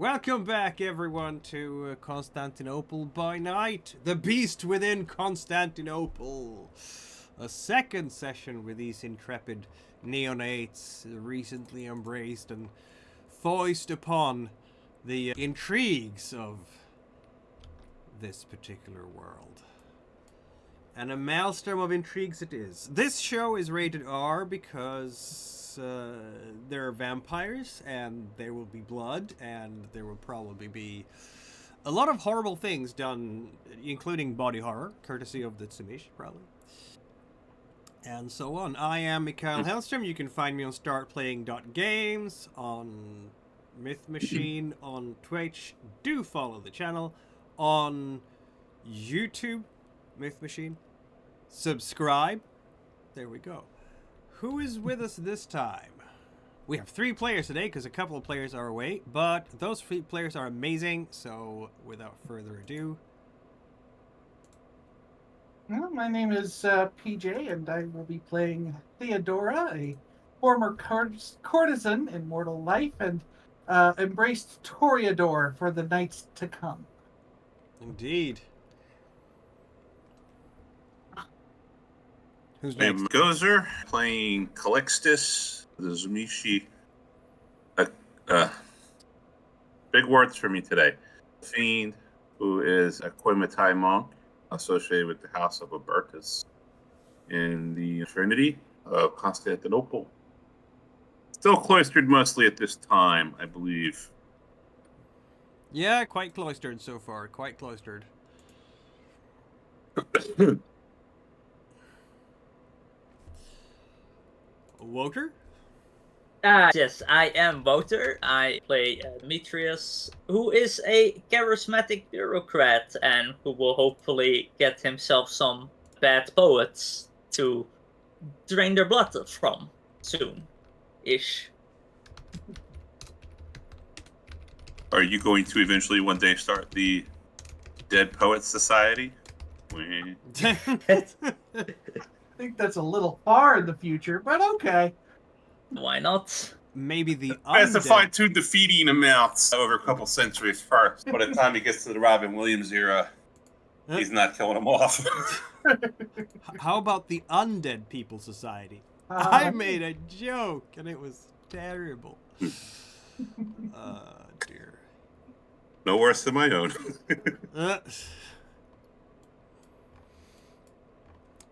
Welcome back, everyone, to Constantinople by Night, the beast within Constantinople. A second session with these intrepid neonates, recently embraced and foist upon the intrigues of this particular world. And a maelstrom of intrigues it is. This show is rated R because there are vampires, and there will be blood, and there will probably be a lot of horrible things done, including body horror, courtesy of the Tsumish, probably. And so on. I am Mikael Hellstrom. You can find me on startplaying.games, on Myth Machine, on Twitch. Do follow the channel. On YouTube, Myth Machine. Subscribe. There we go. Who is with us this time? We have 3 players today because a couple of players are away, but those 3 players are amazing, so without further ado. Well, my name is PJ, and I will be playing Theodora, a former courtesan in mortal life, and embraced Toreador for the nights to come. Indeed. Who's I'm next? Gozer, playing Calixtus, the Zumishi. Big words for me today. Fiend, who is a Koimatai monk associated with the House of Arbiter in the Trinity of Constantinople. Still cloistered mostly at this time, I believe. Yeah, quite cloistered so far. Quite cloistered. Woter? Yes, I am Wouter. I play Demetrius, who is a charismatic bureaucrat and who will hopefully get himself some bad poets to drain their blood from soon-ish. Are you going to eventually one day start the Dead Poets Society? I think that's a little far in the future, but okay. Why not? Maybe the Has to undead. fine-tune the feeding amounts over a couple centuries first. By the time he gets to the Robin Williams era, he's not killing them off. How about the Undead People Society? I made a joke, and it was terrible. Dear. No worse than my own.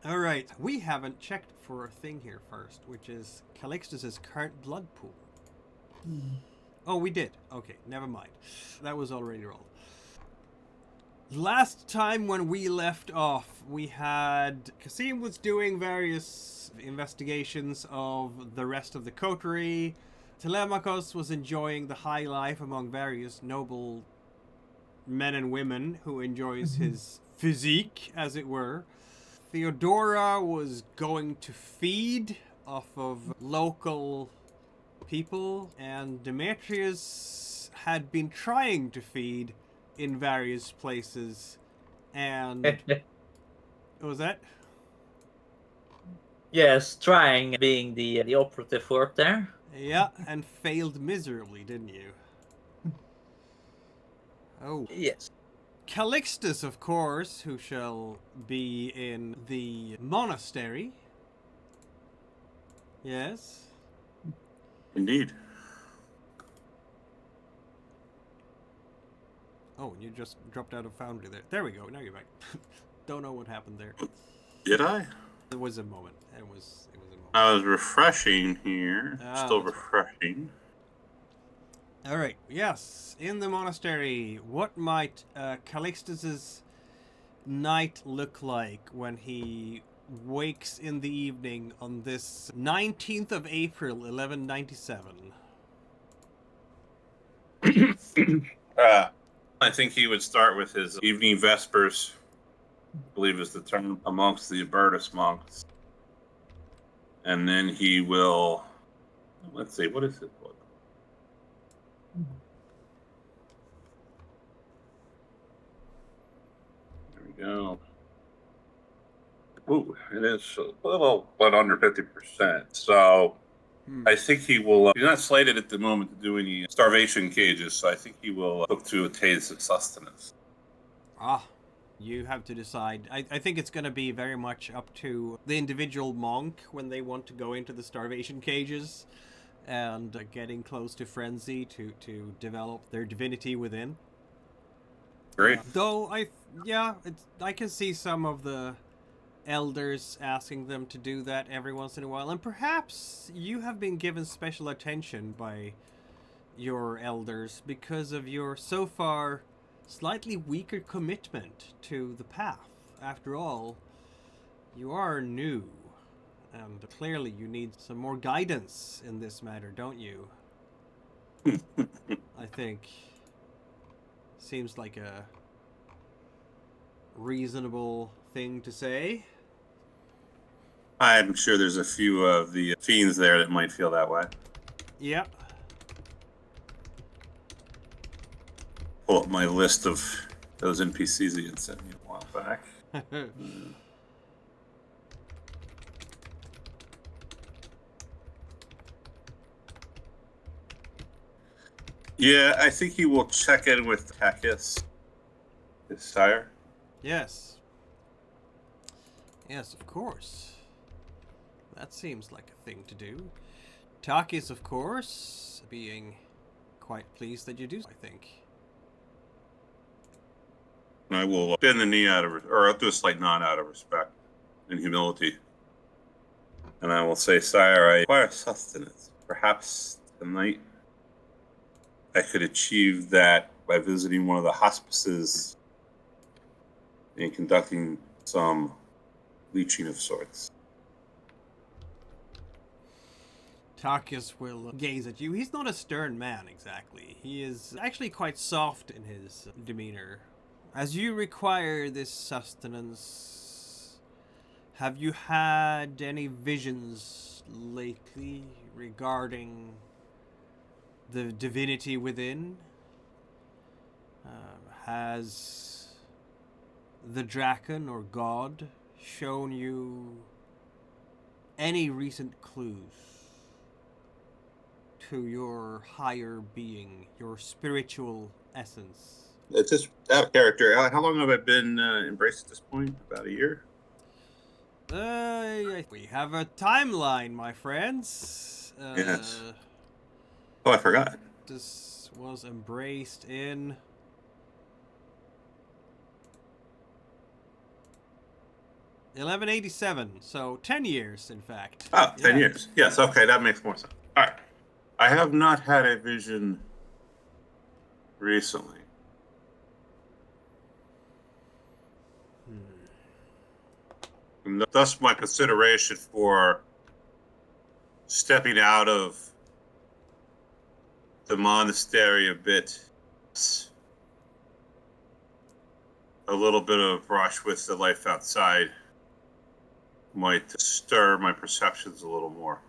All right, we haven't checked for a thing here first, which is Calixtus's current blood pool. Oh, we did. Okay, never mind. That was already rolled. Last time when we left off, we had Kasim was doing various investigations of the rest of the coterie. Telemachus was enjoying the high life among various noble men and women who enjoys his physique, as it were. Theodora was going to feed off of local people, and Demetrius had been trying to feed in various places, and what was that? Yes, trying being the operative word there. Yeah, and failed miserably, didn't you? Oh. Yes. Calixtus, of course, who shall be in the Monastery. Yes. Indeed. Oh, you just dropped out of Foundry there. There we go. Now you're back. Don't know what happened there. Did I? It was a moment. It was a moment. I was refreshing here. Still that's refreshing. All right. Yes, in the monastery. What might Calixtus's night look like when he wakes in the evening on this 19th of April, 1197? I think he would start with his evening vespers, I believe is the term amongst the Albertus monks. And then he will, let's see, what is it? There we go. Ooh, it is a little but under 50%. So I think he will. He's not slated at the moment to do any starvation cages, so I think he will look to attain some sustenance. Ah, you have to decide. I think it's going to be very much up to the individual monk when they want to go into the starvation cages and getting close to frenzy to develop their divinity within. Great. Though I can see some of the elders asking them to do that every once in a while, and perhaps you have been given special attention by your elders because of your so far slightly weaker commitment to the path. After all, you are new, and clearly you need some more guidance in this matter, don't you? I think seems like a reasonable thing to say. I'm sure there's a few of the fiends there that might feel that way. Yeah. Pull up my list of those NPCs that you had sent me a while back. Yeah, I think he will check in with Takis, his sire. Yes. Yes, of course. That seems like a thing to do. Takis, of course, being quite pleased that you do, I think. I will bend the knee or I'll do a slight nod out of respect and humility. And I will say, sire, I require sustenance. Perhaps tonight I could achieve that by visiting one of the hospices and conducting some leeching of sorts. Takis will gaze at you. He's not a stern man, exactly. He is actually quite soft in his demeanor. As you require this sustenance, have you had any visions lately regarding the divinity within? Has the Draken or God shown you any recent clues to your higher being, your spiritual essence? It's just out of character. How long have I been embraced at this point? About a year? We have a timeline, my friends. Yes. Oh, I forgot. This was embraced in 1187, so 10 years, in fact. Oh, 10 years. Yes, okay, that makes more sense. All right. I have not had a vision recently. And thus my consideration for stepping out of the monastery a bit. A little bit of brush with the life outside might stir my perceptions a little more.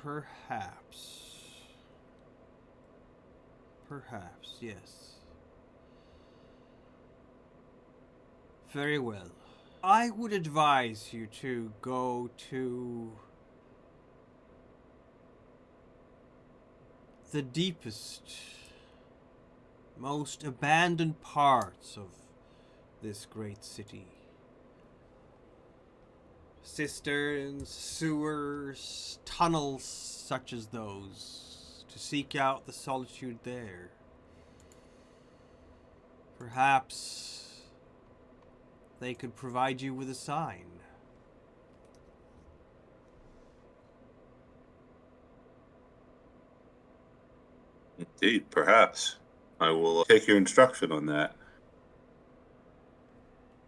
Perhaps. Perhaps, yes. Very well. I would advise you to go to the deepest, most abandoned parts of this great city. Cisterns, sewers, tunnels such as those, to seek out the solitude there. Perhaps they could provide you with a sign. Indeed, perhaps. I will take your instruction on that.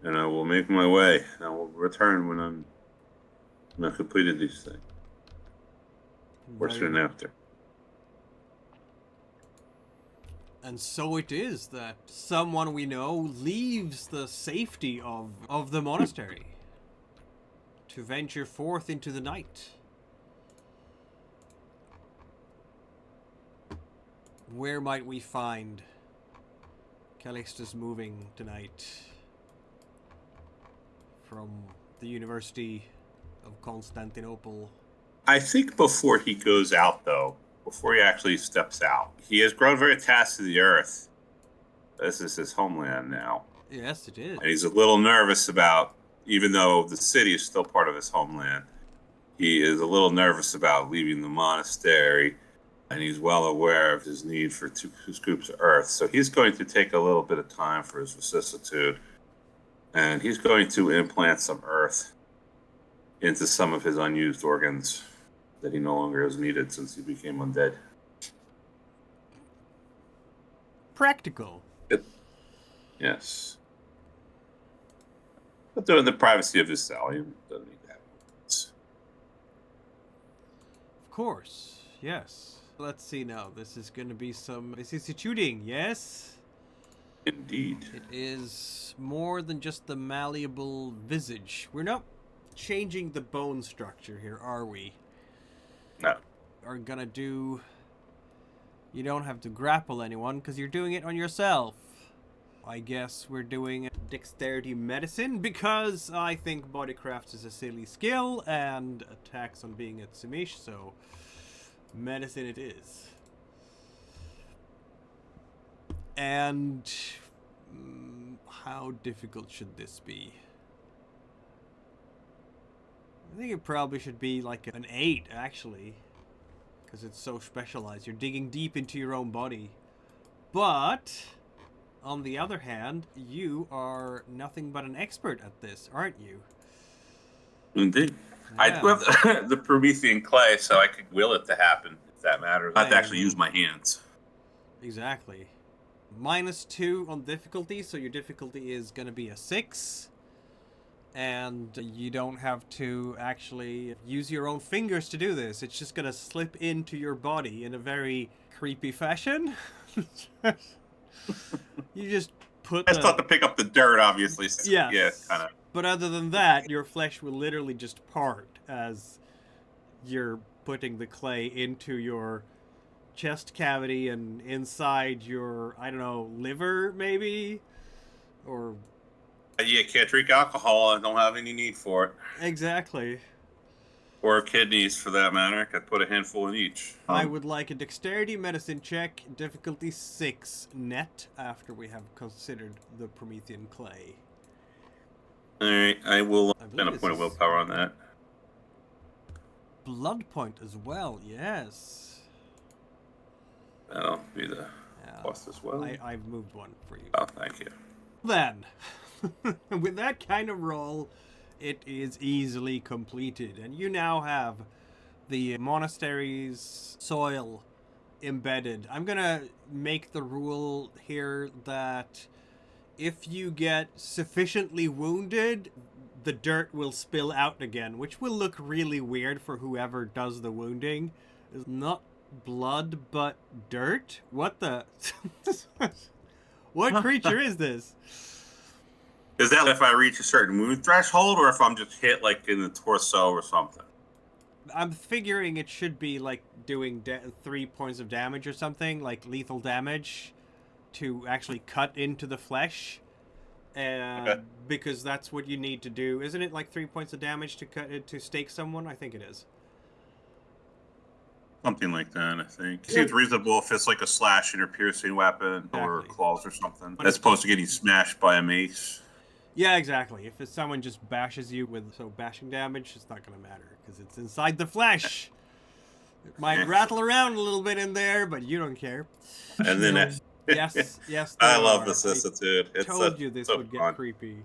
And I will make my way. I will return when I've completed these things. Or soon after. And so it is that someone we know leaves the safety of the monastery to venture forth into the night. Where might we find Calixtus moving tonight from the university of Constantinople. I think before he goes out, though, before he actually steps out, he has grown very attached to the earth. This is his homeland now. Yes, it is. And he's a little nervous about, even though the city is still part of his homeland, he is a little nervous about leaving the monastery, and he's well aware of his need for two scoops of earth. So he's going to take a little bit of time for his vicissitude, and he's going to implant some earth into some of his unused organs that he no longer has needed since he became undead. Practical. Yes. But in the privacy of his cell, he doesn't need that. Of course, yes. Let's see now. This is going to be some vicissitude, yes? Indeed. It is more than just the malleable visage. We're not changing the bone structure here, are we? No. Are gonna do... You don't have to grapple anyone because you're doing it on yourself. I guess we're doing dexterity medicine because I think bodycraft is a silly skill and attacks on being at Sumish, so medicine it is. And how difficult should this be? I think it probably should be like an 8, actually. Because it's so specialized. You're digging deep into your own body. But, on the other hand, you are nothing but an expert at this, aren't you? Indeed. Yeah. I do have the Promethean clay, so I could will it to happen, if that matters. I have to actually use my hands. Exactly. -2 on difficulty, so your difficulty is going to be a 6. And you don't have to actually use your own fingers to do this. It's just going to slip into your body in a very creepy fashion. You just put I just thought to pick up the dirt, obviously. Yes. Yeah, kind of. But other than that, your flesh will literally just part as you're putting the clay into your chest cavity and inside your, I don't know, liver maybe? Or... Yeah, can't drink alcohol. I don't have any need for it. Exactly. Or kidneys, for that matter. I could put a handful in each. I would like a dexterity medicine check, difficulty 6 net, after we have considered the Promethean clay. Alright, I will I spend believe a this point of is- willpower on that. Blood point as well, yes. That'll be the Yeah. cost as well. I've moved one for you. Oh, thank you. Then, with that kind of roll, it is easily completed. And you now have the monastery's soil embedded. I'm going to make the rule here that if you get sufficiently wounded, the dirt will spill out again, which will look really weird for whoever does the wounding. It's not blood, but dirt? What the... What creature is this? Is that if I reach a certain wound threshold, or if I'm just hit like in the torso or something? I'm figuring it should be like doing 3 points of damage or something, like lethal damage, to actually cut into the flesh. And Okay. because that's what you need to do. Isn't it like 3 points of damage to to stake someone? I think it is. Something like that, I think. It seems reasonable if it's like a slashing or piercing weapon or Exactly. claws or something, But as it's opposed to getting smashed by a mace. Yeah, exactly. If it's someone just bashes you with bashing damage, it's not going to matter because it's inside the flesh. It might rattle around a little bit in there, but you don't care. And then Yes, yes. I they love are. vicissitude. I It's told you this so would fun. get creepy.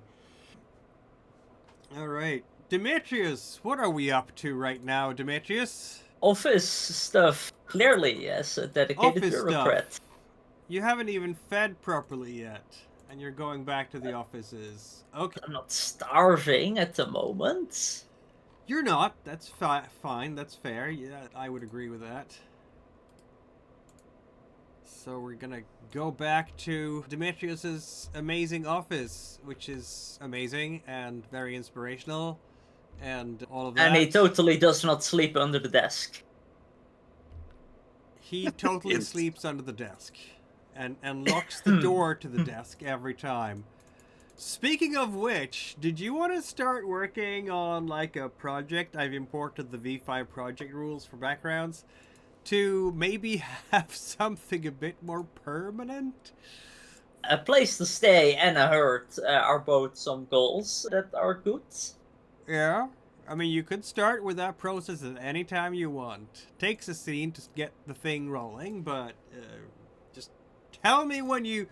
All right, Demetrius, what are we up to right now, Demetrius? Office stuff, clearly, as a dedicated Office bureaucrat. stuff. You haven't even fed properly yet, and you're going back to the offices. Okay, I'm not starving at the moment. you're not. That's fine. That's fair. Yeah, I would agree with that. So we're gonna go back to Demetrius's amazing office, which is amazing and very inspirational, and all of that. And he totally does not sleep under the desk. He totally Yes. sleeps under the desk and locks the door to the desk every time. Speaking of which, did you want to start working on like a project? I've imported the V5 project rules for backgrounds to maybe have something a bit more permanent. A place to stay and a herd are both some goals that are good. Yeah. I mean, you could start with that process at any time you want. Takes a scene to get the thing rolling, but just tell me when you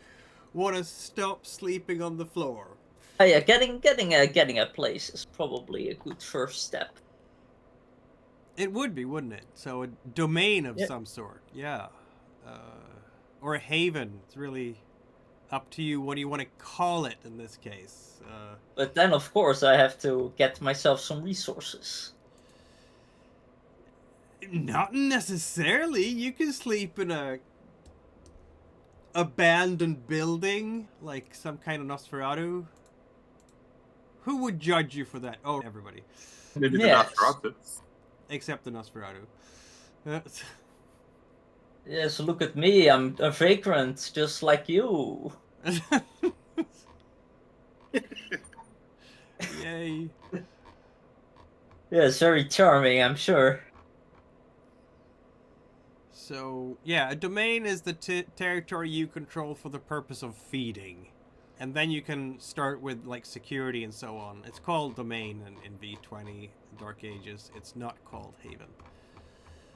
want to stop sleeping on the floor. Yeah, getting a place is probably a good first step. It would be, wouldn't it? So a domain of Yep. some sort, yeah. Or a haven. It's really up to you what do you want to call it in this case. But then, of course, I have to get myself some resources. Not necessarily. You can sleep in a abandoned building, like some kind of Nosferatu. Who would judge you for that? Oh, everybody. Maybe the Yes. Nosferatu. Except the Nosferatu. Yes, look at me. I'm a vagrant, just like you. Yay. Yes, very charming, I'm sure. So, yeah, a domain is the territory you control for the purpose of feeding. And then you can start with, like, security and so on. It's called domain in V20, Dark Ages. It's not called haven.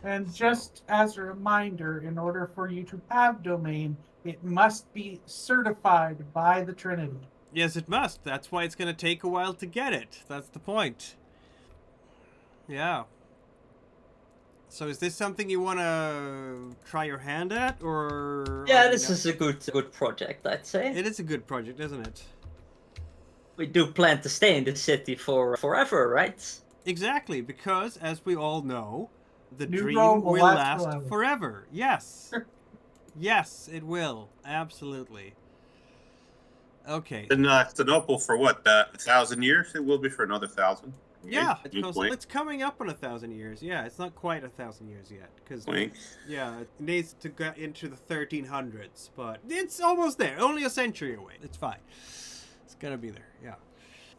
And just as a reminder, in order for you to have domain, it must be certified by the Trinity. Yes, it must. That's why it's going to take a while to get it. That's the point. Yeah. So is this something you want to try your hand at, or... Yeah, this is a good project, I'd say. It is a good project, isn't it? We do plan to stay in the city for forever, right? Exactly, because, as we all know, the New dream Rome will will last last forever. Yes. Yes, it will. Absolutely. Okay. In Constantinople for what? 1,000 years? It will be for another 1,000. Yeah, Wink, wink. it's coming up on 1,000 years. Yeah, it's not quite 1,000 years yet, because Wink. yeah, it needs to get into the 1300s, but it's almost there. Only a century away. It's fine. It's gonna be there. Yeah.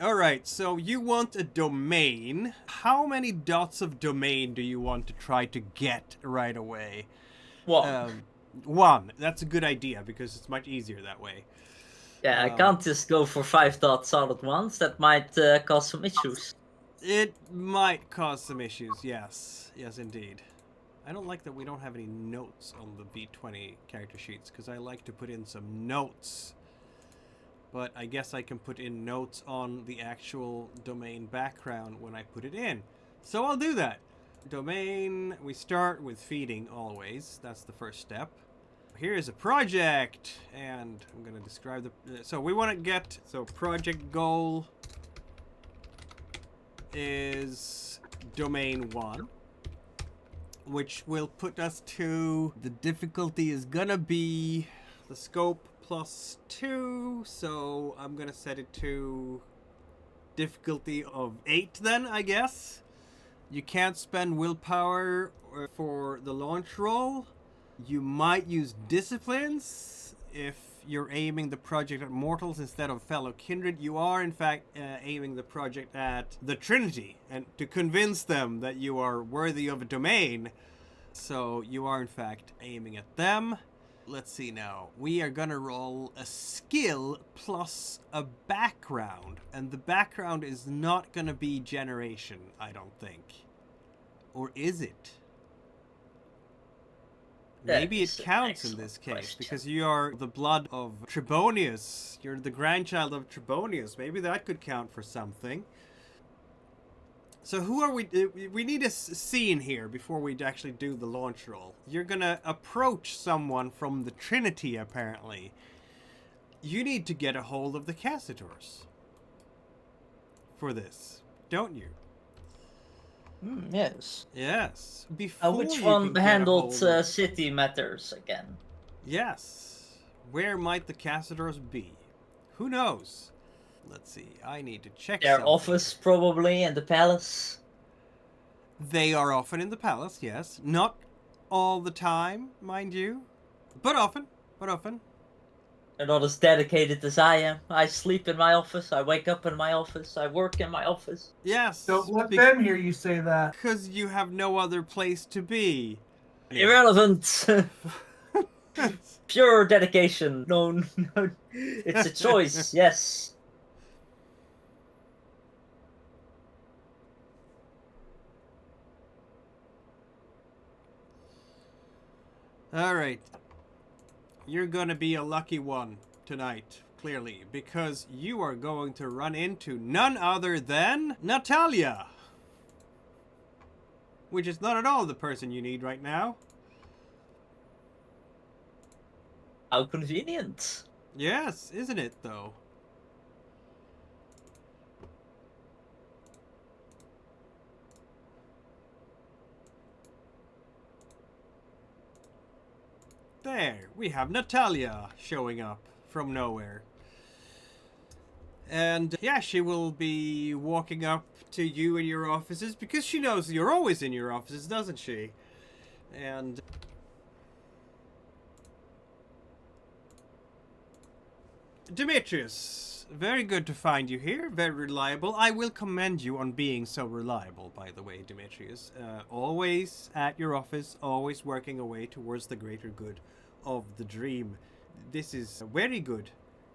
All right. So you want a domain. How many dots of domain do you want to try to get right away? One. One. That's a good idea because it's much easier that way. Yeah, I can't just go for 5 dots all at once. That might cause some issues. It might cause some issues, yes. Yes, indeed. I don't like that we don't have any notes on the V20 character sheets, because I like to put in some notes. But I guess I can put in notes on the actual domain background when I put it in. So I'll do that. Domain, we start with feeding always. That's the first step. Here's a project, and I'm going to describe the... So we want to get... So project goal is domain 1, which will put us to... The difficulty is going to be the scope +2, so I'm going to set it to difficulty of 8 then, I guess. You can't spend willpower for the launch roll. You might use disciplines if you're aiming the project at mortals instead of fellow kindred. You are, in fact, aiming the project at the Trinity, and to convince them that you are worthy of a domain. So you are, in fact, aiming at them. Let's see now. We are gonna roll a skill plus a background, and the background is not gonna be generation, I don't think. Or is it? Maybe it counts in this case, because you are the blood of Trebonius. You're the grandchild of Trebonius. Maybe that could count for something. So who are we? We need a scene here before we actually do the launch roll. You're gonna approach someone from the Trinity, apparently. You need to get a hold of the Cassitors for this, don't you? Yes. Yes. Before Which you one can get a handled hold of- city matters again? Yes. Where might the Cassitors be? Who knows? Let's see. I need to check Their something. office, probably, in the palace. They are often in the palace, yes. Not all the time, mind you. But often. But often. They're not as dedicated as I am. I sleep in my office, I wake up in my office, I work in my office. Yes. Don't let them hear you say that. Because you have no other place to be. Irrelevant! Pure dedication. No, it's a choice, yes. Alright. You're gonna be a lucky one tonight, clearly, because you are going to run into none other than Natalia. Which is not at all the person you need right now. How convenient. Yes, isn't it, though? There, we have Natalia showing up from nowhere. And yeah, she will be walking up to you in your offices because she knows you're always in your offices, doesn't she? And Demetrius, very good to find you here. Very reliable. I will commend you on being so reliable, by the way, Demetrius. Always at your office, always working away towards the greater good of the dream. This is very good,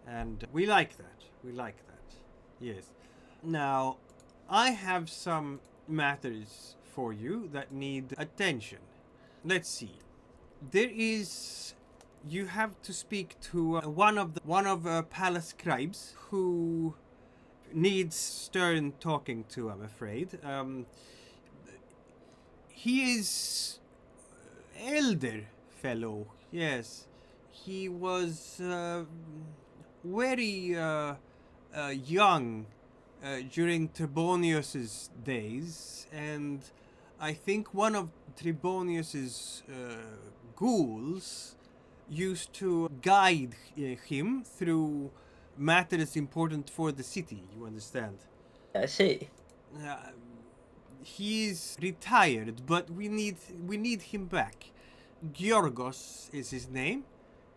and we like that. We like that. Yes. Now, I have some matters for you that need attention. Let's see. There is... You have to speak to one of palace scribes who needs stern talking to, I'm afraid. He is elder fellow, yes. He was very young during Trebonius's days, and I think one of Trebonius's ghouls used to guide him through matters important for the city, you understand? I see. He's retired, but we need him back. Georgos is his name.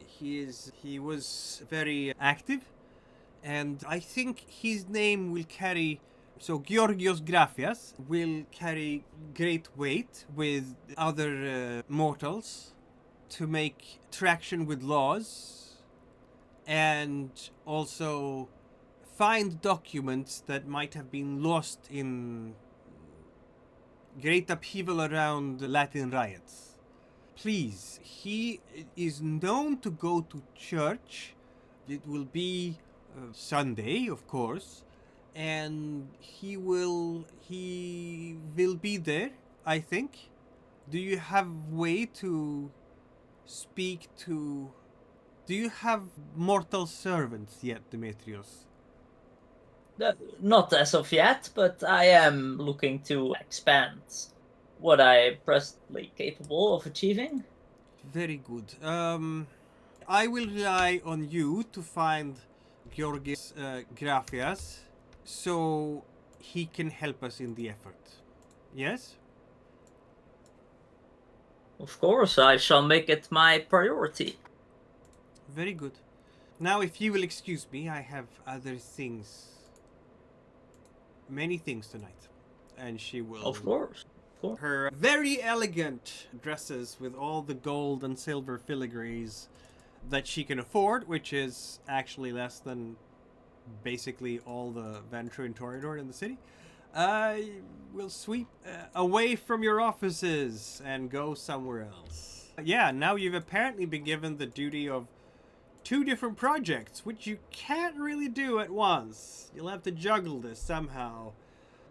He was very active, and I think his name will carry... So Georgios Graphias will carry great weight with other mortals to make traction with laws, and also find documents that might have been lost in great upheaval around the Latin riots. Please, he is known to go to church. It will be Sunday, of course, and he will be there, I think. Do you have way to speak to... Do you have mortal servants yet, Demetrius? Not as of yet, but I am looking to expand what I am presently capable of achieving. Very good. I will rely on you to find Georgios Graphias so he can help us in the effort. Yes? Of course, I shall make it my priority. Very good. Now, if you will excuse me, I have other things. Many things tonight. And she will... Of course. Her very elegant dresses with all the gold and silver filigrees that she can afford, which is actually less than basically all the Venture and Toreador in the city, will sweep away from your offices and go somewhere else. Yeah, now you've apparently been given the duty of 2 different projects, which you can't really do at once. You'll have to juggle this somehow.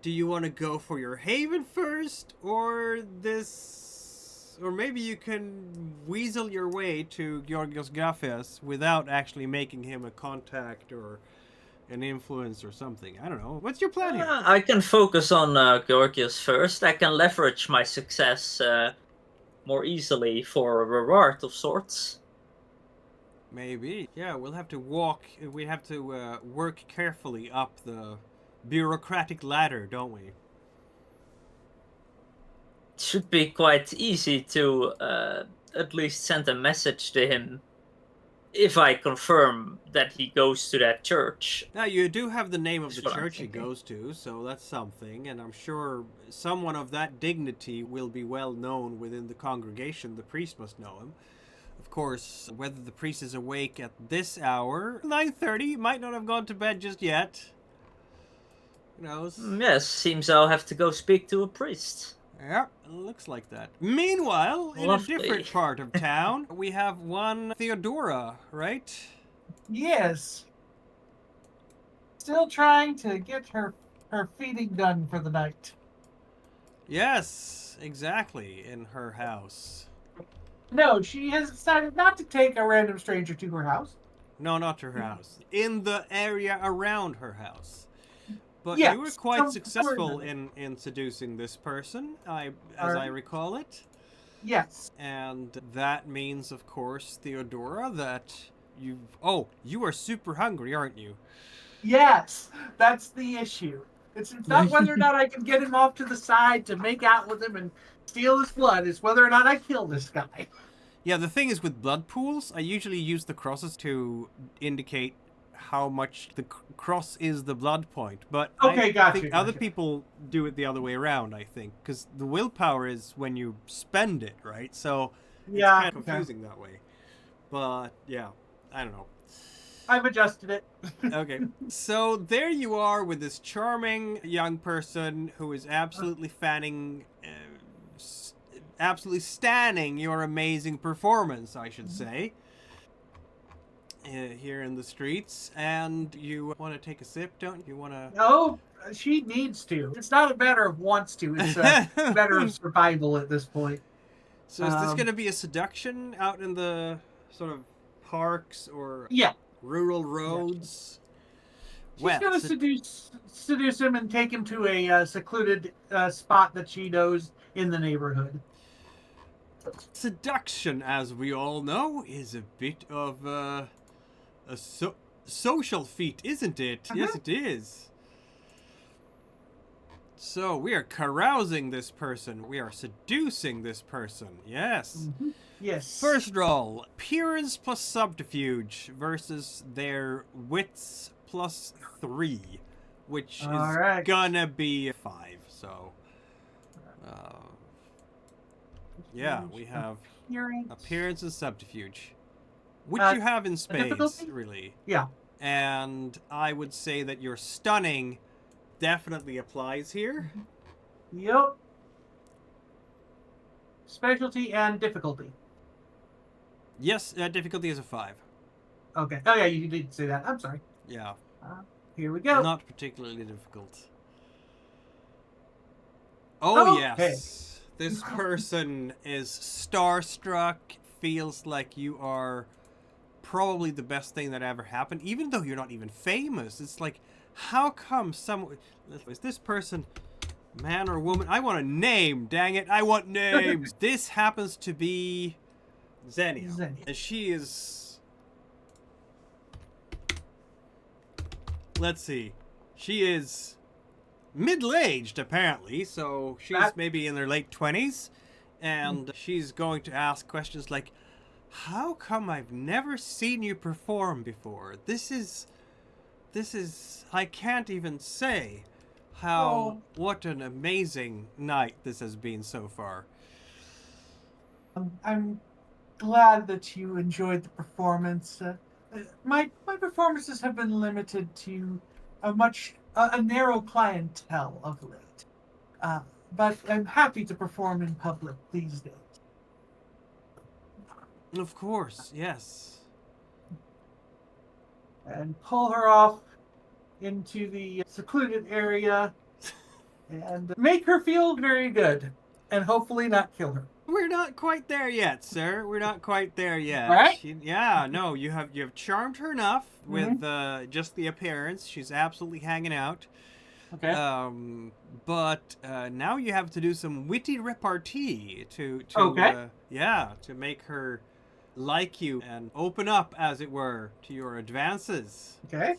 Do you want to go for your haven first, or this... Or maybe you can weasel your way to Georgios Graphias without actually making him a contact or an influence or something. I don't know. What's your plan here? I can focus on Georgios first. I can leverage my success more easily for a reward of sorts. Maybe. Yeah, we'll have to work carefully up the bureaucratic ladder, don't we? It should be quite easy to at least send a message to him if I confirm that he goes to that church. Now, you do have the name of That's the what I'm church he thinking. goes to, so that's something, and I'm sure someone of that dignity will be well known within the congregation. The priest must know him. Of course, whether the priest is awake at this hour, 9:30, might not have gone to bed just yet. Who knows? Yes, seems I'll have to go speak to a priest. Yeah, looks like that. Meanwhile, in a Lovely. different part of town, we have one Theodora, right? Yes. Still trying to get her feeding done for the night. Yes, exactly, in her house. No, she has decided not to take a random stranger to her house. No, not her house. In the area around her house. But Yes, you were quite some- successful in seducing this person, as I recall it. Yes. And that means, of course, Theodora, that you... Oh, you are super hungry, aren't you? Yes. That's the issue. It's not whether or not I can get him off to the side to make out with him and steal his blood. It's whether or not I kill this guy. Yeah, the thing is with blood pools, I usually use the crosses to indicate how much the cross is the blood point. But Okay, I gotcha, think other gotcha. people do it the other way around, I think. Because the willpower is when you spend it, right? So it's Yeah. kind of confusing that way. But, yeah, I don't know. I've adjusted it. Okay, so there you are with this charming young person who is absolutely absolutely standing your amazing performance, I should say, here in the streets. And you want to take a sip, don't you? Want to? Oh, she needs to. It's not a matter of wants to. It's a matter of survival at this point. So is this going to be a seduction out in the sort of parks or Yeah. rural roads? She's going to seduce him and take him to a secluded spot that she knows in the neighborhood. Seduction, as we all know, is a bit of a social feat, isn't it? Yes, it is. So we are carousing this person. We are seducing this person. Yes. Mm-hmm. Yes. First roll, appearance plus subterfuge versus their wits plus 3, which is Alright. gonna be 5. So, yeah, we have appearance and subterfuge, which you have in spades, difficulty? really. Yeah. And I would say that your stunning definitely applies here. Yep. Specialty and difficulty. Yes, difficulty is a 5. Okay. Oh, yeah, you did say that. I'm sorry. Yeah, Here we go. not particularly difficult. Oh, Okay. yes. This person is starstruck, feels like you are probably the best thing that ever happened, even though you're not even famous. It's like, how come someone... Is this person man or woman? I want a name, dang it. I want names. This happens to be Xenia. Xenia. And she is... Let's see. She is middle-aged, apparently, so she's maybe in her late 20s, and she's going to ask questions like, how come I've never seen you perform before? This is, I can't even say what an amazing night this has been so far. I'm glad that you enjoyed the performance. My performances have been limited to a narrow clientele of late, but I'm happy to perform in public these days. Of course, yes. And pull her off into the secluded area and make her feel very good, and hopefully not kill her. We're not quite there yet, sir. We're not quite there yet. Right? No, you have charmed her enough with just the appearance. She's absolutely hanging out. Okay. But now you have to do some witty repartee to make her like you and open up, as it were, to your advances. Okay.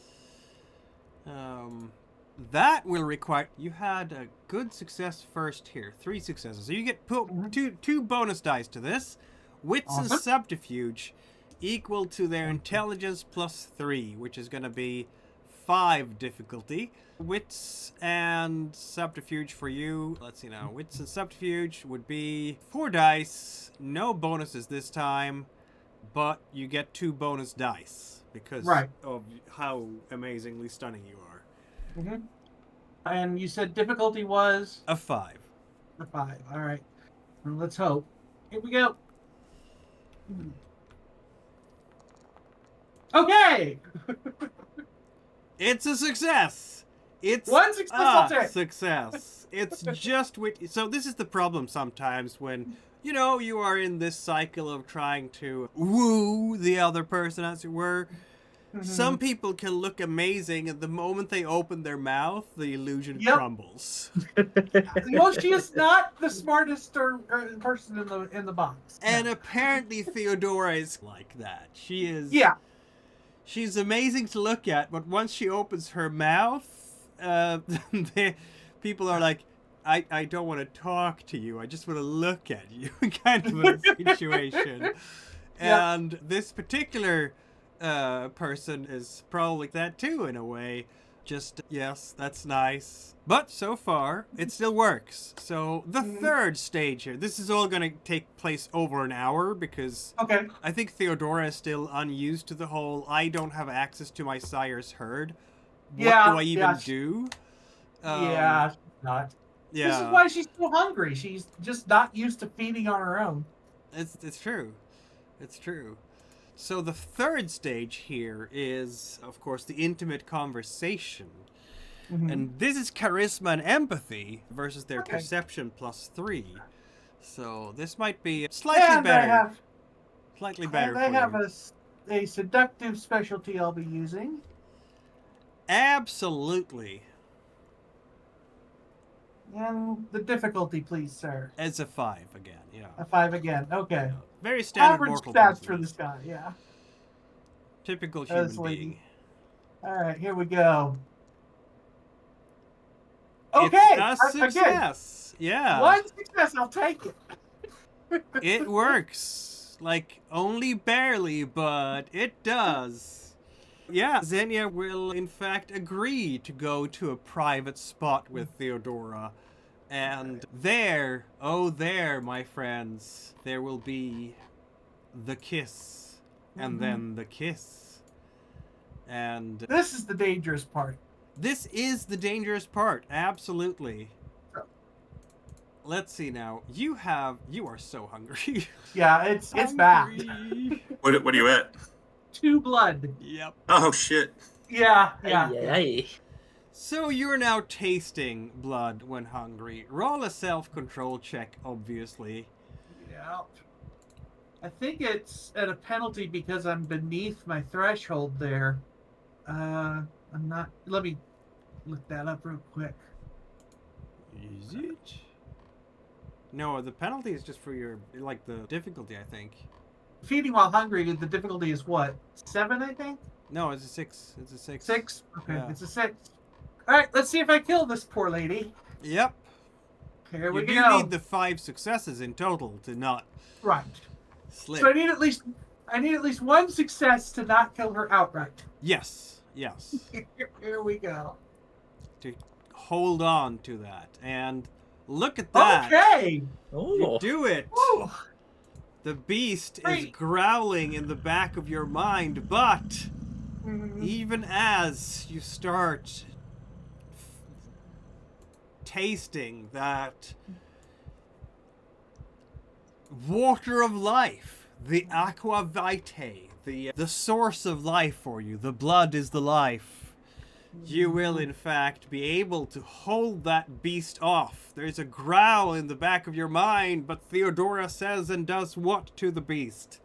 That will require... You had a good success first here. 3 successes. So you get two bonus dice to this. Wits and Awesome. subterfuge. equal to their intelligence plus 3, which is going to be 5 difficulty. Wits and subterfuge for you. Let's see now. Wits and subterfuge would be 4 dice, no bonuses this time, but you get 2 bonus dice because of how amazingly stunning you are. Mm-hmm. And you said difficulty was? A 5. A 5. All right. Well, let's hope. Here we go. Okay. It's a success. It's one success. I'll take. Success. It's just so this is the problem sometimes when you are in this cycle of trying to woo the other person, as it were. Mm-hmm. Some people can look amazing, and the moment they open their mouth, the illusion crumbles. Well, she is not the smartest person in the box. And apparently Theodora is like that. She is. Yeah. She's amazing to look at, but once she opens her mouth, people are like, I don't want to talk to you. I just want to look at you, kind of a situation. And this particular person is probably like that too, in a way. Just, yes, that's nice. But so far, it still works. So the third stage here, this is all going to take place over an hour because I think Theodora is still unused to the whole, I don't have access to my sire's herd. What do I even do? Not. Yeah. This is why she's so hungry. She's just not used to feeding on her own. It's true. It's true. So the third stage here is, of course, the intimate conversation. Mm-hmm. And this is charisma and empathy versus their perception plus 3. So this might be slightly better. Slightly better for you. I have a seductive specialty I'll be using. Absolutely. And the difficulty, please, sir. It's a 5 again, yeah. A 5 again, okay. Very standard average mortal stats for this guy, yeah. Typical human being. All right, here we go. Okay, it's a success. Again, yeah. One success, I'll take it. It works. Like, only barely, but it does. Yeah, Xenia will, in fact, agree to go to a private spot with Theodora. And there, my friends, there will be the kiss. And then the kiss. And this is the dangerous part. This is the dangerous part, absolutely. Let's see now. You are so hungry. Yeah, it's bad. What are you at? 2 blood. Yep. Oh shit. Yeah. So you're now tasting blood when hungry. Roll a self-control check, obviously. Yeah. I think it's at a penalty because I'm beneath my threshold there. I'm not. Let me look that up real quick. Is it? No, the penalty is just for your, like, the difficulty, I think. Feeding while hungry, the difficulty is what? 7, I think? No, it's a 6. It's a 6. 6? Okay, yeah. It's a 6. Alright, let's see if I kill this poor lady. Yep. Here we go. You do need the 5 successes in total to not slip. So I need at least 1 success to not kill her outright. Yes. Here we go. To hold on to that. And look at that. Okay. You do it. Ooh. The beast is growling in the back of your mind, but even as you start tasting that water of life, the aqua vitae, the source of life for you, the blood is the life, you will in fact be able to hold that beast off. There's a growl in the back of your mind, but Theodora says and does what to the beast?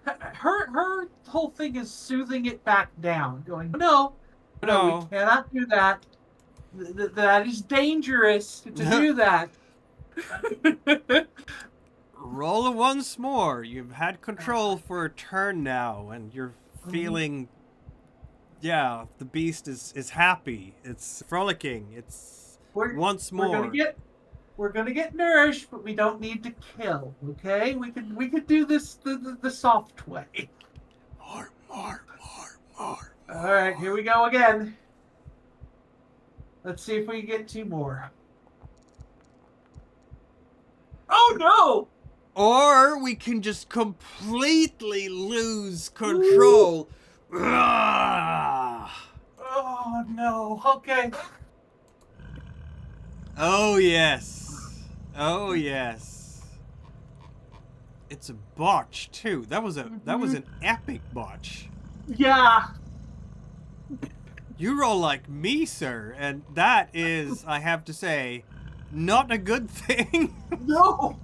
Her whole thing is soothing it back down, going, no, we cannot do that. That is dangerous to do that. Roll it once more. You've had control for a turn now, and you're feeling, the beast is happy. It's frolicking. It's once more. We're gonna get nourished, but we don't need to kill. Okay? We could do this the soft way. More. All right, here we go again. Let's see if we can get 2 more. Oh no! Or we can just completely lose control. Ah. Oh no. Okay. Oh yes. Oh yes. It's a botch too. That was an epic botch. Yeah. You roll like me, sir, and that is, I have to say, not a good thing. No.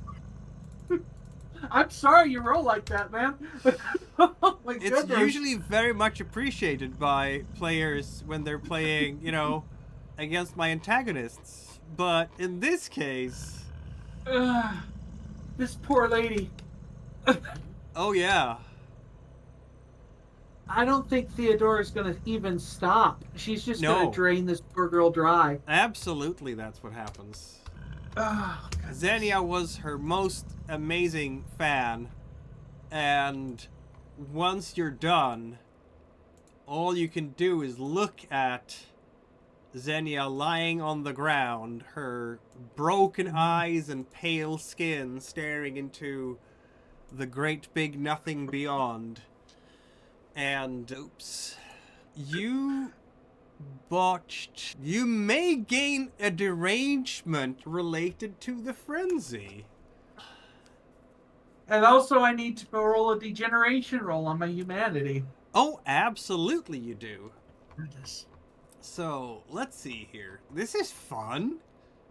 I'm sorry you roll like that, man. Oh my It's goodness. usually very much appreciated by players when they're playing, against my antagonists. But in this case... This poor lady. Oh, yeah. I don't think Theodora's going to even stop. She's just going No. to drain this poor girl dry. Absolutely, that's what happens. Oh, Xenia was her most amazing fan, and once you're done, all you can do is look at Xenia lying on the ground, her broken eyes and pale skin staring into the great big nothing beyond. And, oops, you botched. You may gain a derangement related to the frenzy. And also I need to roll a degeneration roll on my humanity. Oh, absolutely you do. Goodness. So, let's see here. This is fun.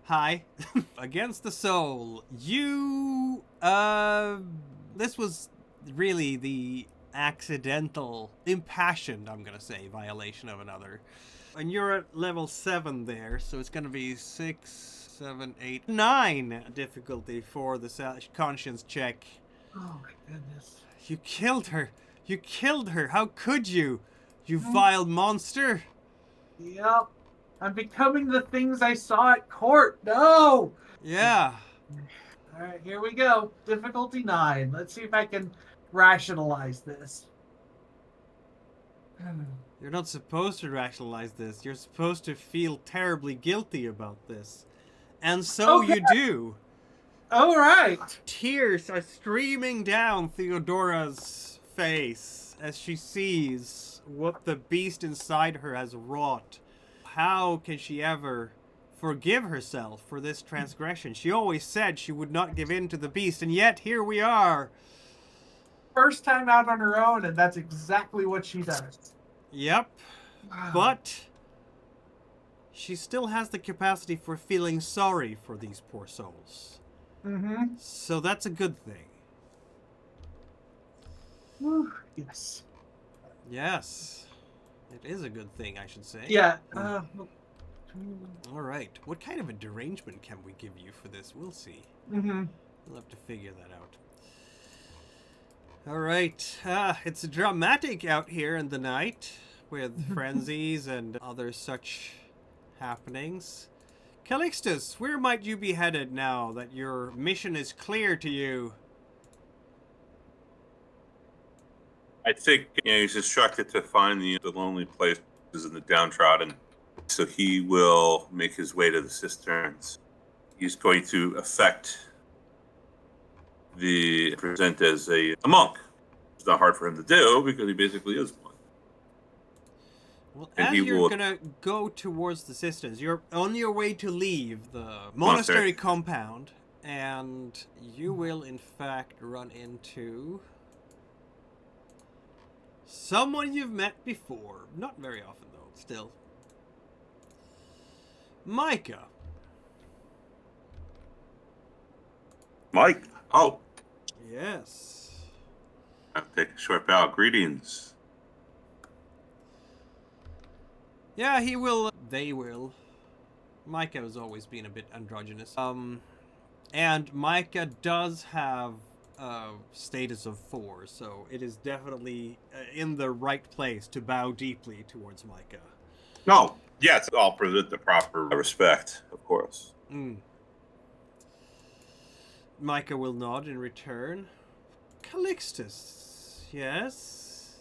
Hi. Against the soul. You, this was really the accidental, impassioned, I'm gonna say, violation of another. And you're at level 7 there, so it's gonna be 6, 7, 8, 9 difficulty for the conscience check. Oh my goodness. You killed her. You killed her. How could you? You vile monster. Yep. I'm becoming the things I saw at court. No! Yeah. Alright, here we go. Difficulty 9. Let's see if I can rationalize this. You're not supposed to rationalize this. You're supposed to feel terribly guilty about this. And so Okay. you do. Alright. Tears are streaming down Theodora's face as she sees what the beast inside her has wrought. How can she ever forgive herself for this transgression? She always said she would not give in to the beast, and yet here we are. First time out on her own, and that's exactly what she does. Yep. But she still has the capacity for feeling sorry for these poor souls. Mm-hmm. So that's a good thing. Whew, yes. Yes. It is a good thing, I should say. Yeah. All right. What kind of a derangement can we give you for this? We'll see. Mm-hmm. We'll have to figure that out. All right. It's dramatic out here in the night with frenzies and other such happenings. Calixtus, where might you be headed now that your mission is clear to you? I think he's instructed to find the lonely places and the downtrodden. So he will make his way to the cisterns. He's going to present as a monk. It's not hard for him to do because he basically is one. Well, And as he you're will- gonna go towards the cisterns, you're on your way to leave the monastery compound, and you will in fact run into someone you've met before. Not very often though, still. Micah. Mike, oh, Yes. I'll take a short bow. Greetings. Yeah, he will. They will. Micah has always been a bit androgynous. And Micah does have a status of 4, so it is definitely in the right place to bow deeply towards Micah. No, yes, I'll present the proper respect, of course. Micah will nod in return. Calixtus, yes?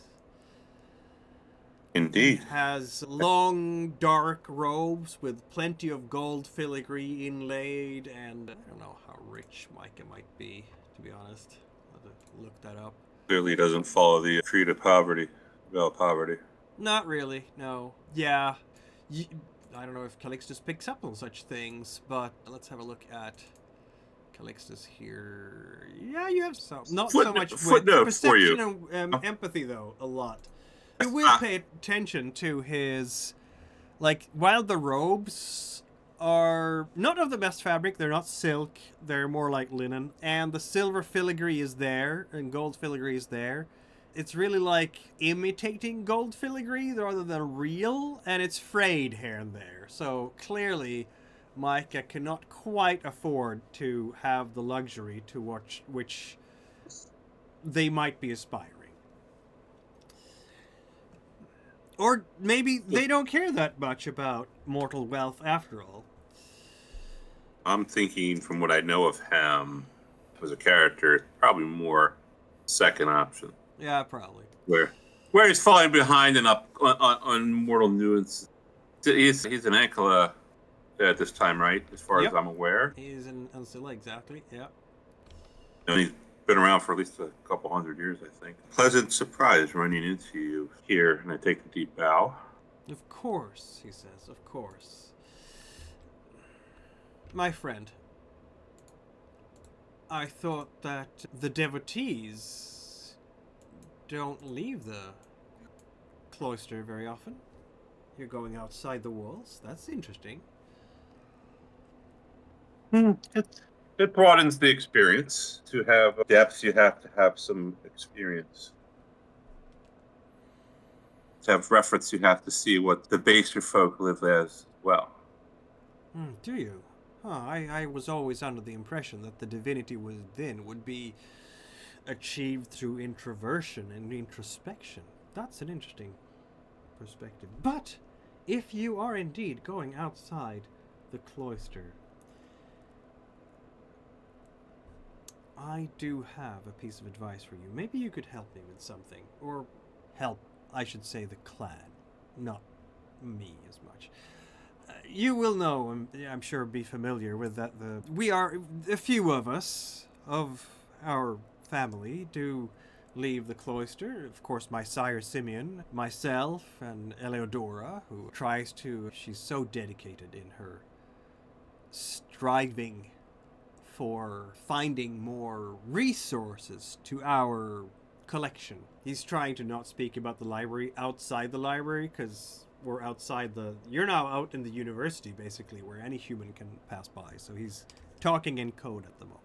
He Indeed. has long, dark robes with plenty of gold filigree inlaid, and I don't know how rich Micah might be, to be honest. I'll have to look that up. Clearly doesn't follow the creed of poverty. Well, poverty. Not really, no. Yeah. I don't know if Calixtus picks up on such things, but let's have a look at Calixtus here. Yeah, you have some. Not so much with footnote for you. perception and empathy, though, a lot. You will pay attention to his, like, while the robes are not of the best fabric, they're not silk, they're more like linen, and the silver filigree is there, and gold filigree is there. It's really like imitating gold filigree rather than real, and it's frayed here and there. So clearly, Micah cannot quite afford to have the luxury to watch which they might be aspiring. Or maybe they don't care that much about mortal wealth after all. I'm thinking, from what I know of him as a character, probably more second option. Yeah, probably. Where he's falling behind and up on mortal nuance. He's an Ankala at this time, right? As far Yep. as I'm aware. He's in Ancilla, exactly, yeah. And he's been around for at least a couple hundred years, I think. Pleasant surprise running into you here, and I take a deep bow. Of course, he says, of course. My friend, I thought that the devotees don't leave the cloister very often. You're going outside the walls. That's interesting. It broadens the experience. To have depth, you have to have some experience. To have reference, you have to see what the baser folk live as well. Do you? Huh, I was always under the impression that the divinity within would be achieved through introversion and introspection. That's an interesting perspective. But if you are indeed going outside the cloister, I do have a piece of advice for you. Maybe you could help me with something. Or help, I should say, the clan. Not me as much. You will know, I'm sure be familiar with that. We are, a few of us, of our family, do leave the cloister. Of course, my sire Simeon, myself, and Eleodora, who tries to, she's so dedicated in her striving for finding more resources to our collection. He's trying to not speak about the library outside the library, because we're outside you're now out in the university, basically, where any human can pass by. So he's talking in code at the moment.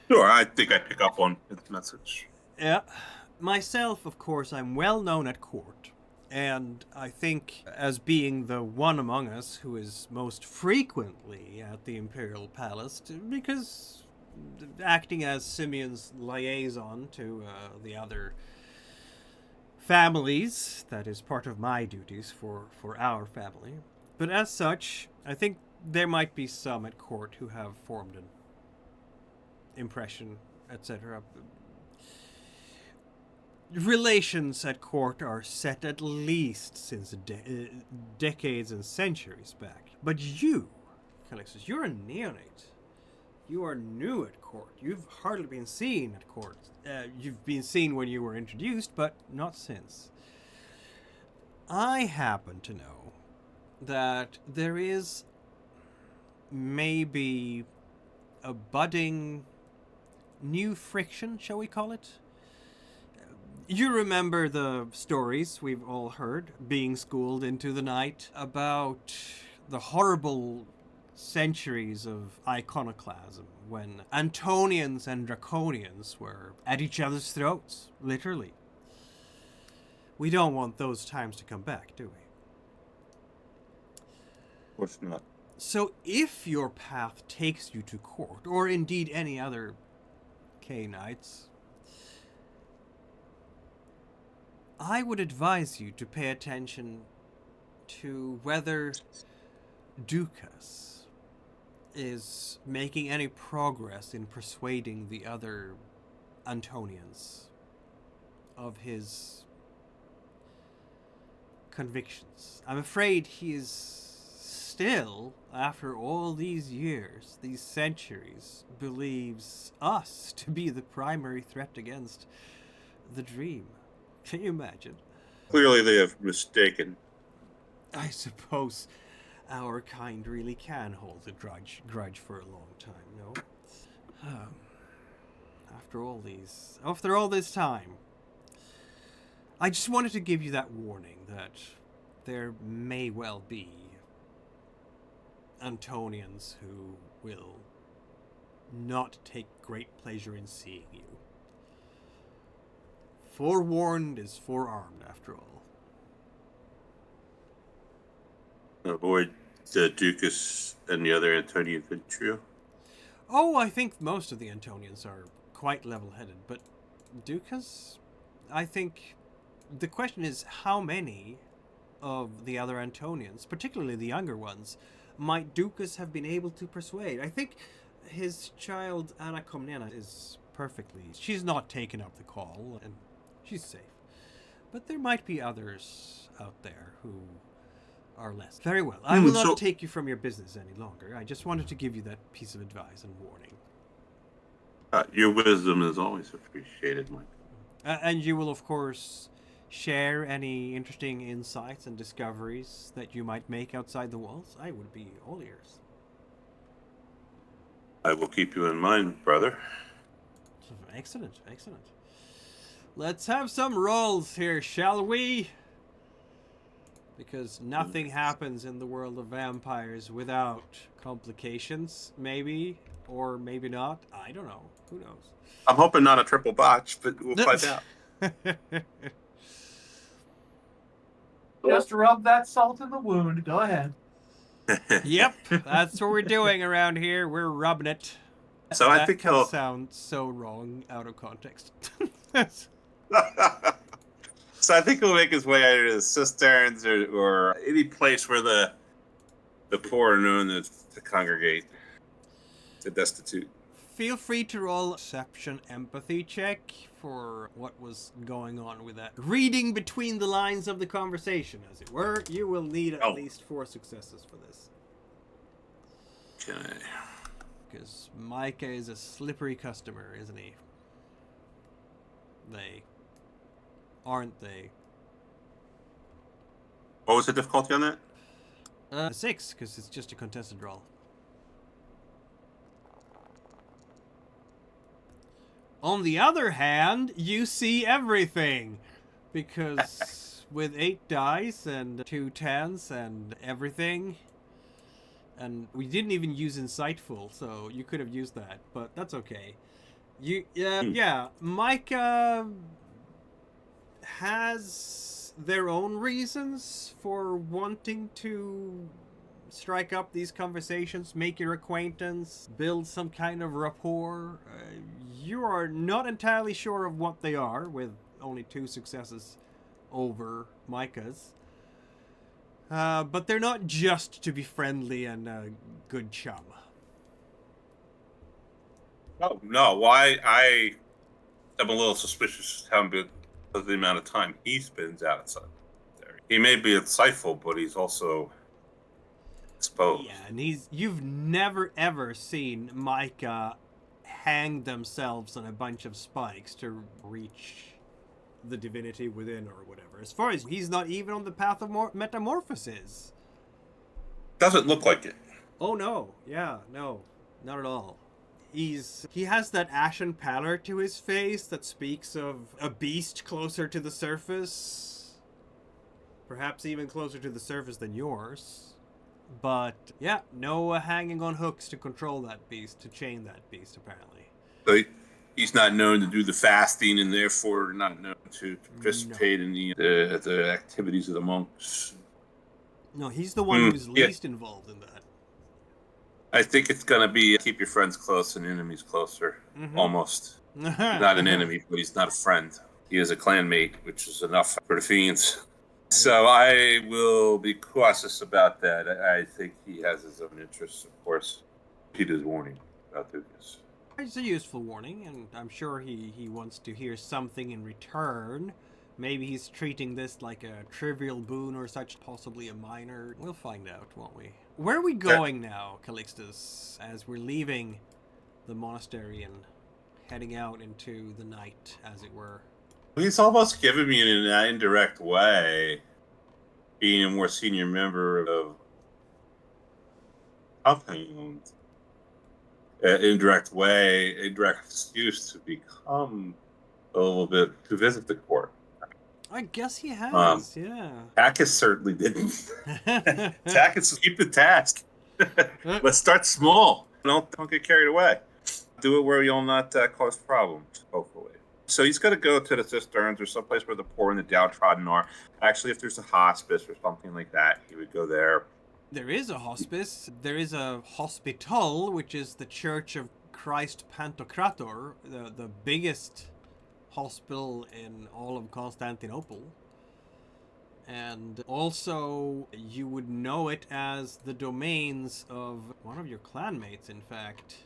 Sure, I think I pick up on his message. Yeah. Myself, of course, I'm well known at court. And I think, as being the one among us who is most frequently at the Imperial Palace, because acting as Simeon's liaison to the other families, that is part of my duties for our family. But as such, I think there might be some at court who have formed an impression, etc. Relations at court are set at least since decades and centuries back. But you, Calixtus, you're a neonate. You are new at court. You've hardly been seen at court. You've been seen when you were introduced, but not since. I happen to know that there is maybe a budding new friction, shall we call it? You remember the stories we've all heard, being schooled into the night, about the horrible centuries of iconoclasm when Antonians and Draconians were at each other's throats, literally. We don't want those times to come back, do we? Of course not. So if your path takes you to court, or indeed any other K-Knights, I would advise you to pay attention to whether Ducas, is making any progress in persuading the other Antonians of his convictions. I'm afraid he is still, after all these years, these centuries, believes us to be the primary threat against the dream. Can you imagine? Clearly they have mistaken. I suppose our kind really can hold a grudge for a long time, no? After all this time, I just wanted to give you that warning that there may well be Antonians who will not take great pleasure in seeing you. Forewarned is forearmed, after all. Avoid the Ducas and the other Antonian trio. Oh, I think most of the Antonians are quite level-headed, but Ducas, I think the question is how many of the other Antonians, particularly the younger ones, might Ducas have been able to persuade? I think his child Anna Komnena is perfectly... She's not taken up the call, and she's safe. But there might be others out there who are less. Very well. I will not take you from your business any longer. I just wanted to give you that piece of advice and warning. Your wisdom is always appreciated, Mike. And you will, of course, share any interesting insights and discoveries that you might make outside the walls. I would be all ears. I will keep you in mind, brother. Excellent, excellent. Let's have some rolls here, shall we? Because nothing happens in the world of vampires without complications, maybe, or maybe not. I don't know. Who knows? I'm hoping not a triple botch, but we'll find out. Just rub that salt in the wound. Go ahead. Yep, that's what we're doing around here. We're rubbing it. So I think he'll sound so wrong out of context. So I think he'll make his way either to the cisterns or any place where the poor are known to congregate, the destitute. Feel free to roll perception empathy check for what was going on with that. Reading between the lines of the conversation, as it were. You will need at least 4 successes for this. Okay. Because Micah is a slippery customer, isn't he? Aren't they? What was the difficulty on that? 6, because it's just a contested roll. On the other hand, you see everything. Because with 8 dice and 2 10s and everything, and we didn't even use Insightful, so you could have used that, but that's okay. Yeah, Micah has their own reasons for wanting to strike up these conversations, make your acquaintance, build some kind of rapport. You are not entirely sure of what they are, with only 2 successes over Micah's. But they're not just to be friendly and a good chum. Oh, no. Why I am a little suspicious of the amount of time he spends outside there. He may be insightful, but he's also exposed. Yeah, and you've never ever seen Micah hang themselves on a bunch of spikes to reach the divinity within or whatever. As far as he's not even on the path of metamorphosis. Doesn't look like it. Oh no, yeah, no, not at all. He has that ashen pallor to his face that speaks of a beast closer to the surface. Perhaps even closer to the surface than yours. But, yeah, no hanging on hooks to control that beast, to chain that beast, apparently. So he's not known to do the fasting and therefore not known to participate in the activities of the monks. No, he's the one who's least involved in that. I think it's going to be keep your friends close and enemies closer, almost. Not an enemy, but he's not a friend. He is a clanmate, which is enough for the fiends. So I will be cautious about that. I think he has his own interests, of course. Heed his warning about this. It's a useful warning, and I'm sure he wants to hear something in return. Maybe he's treating this like a trivial boon or such, possibly a minor. We'll find out, won't we? Where are we going now, Calixtus, as we're leaving the monastery and heading out into the night, as it were? He's almost given me in an indirect way, being a more senior member of Compound. Indirect excuse to become a little bit, to visit the court. I guess he has, yeah. Takis certainly didn't. Takis, keep the task. Let's start small. Don't get carried away. Do it where you'll not cause problems, hopefully. So he's going to go to the cisterns or someplace where the poor and the downtrodden are. Actually, if there's a hospice or something like that, he would go there. There is a hospice. There is a hospital, which is the Church of Christ Pantocrator, the biggest hospital in all of Constantinople. And also, you would know it as the domains of one of your clanmates, in fact.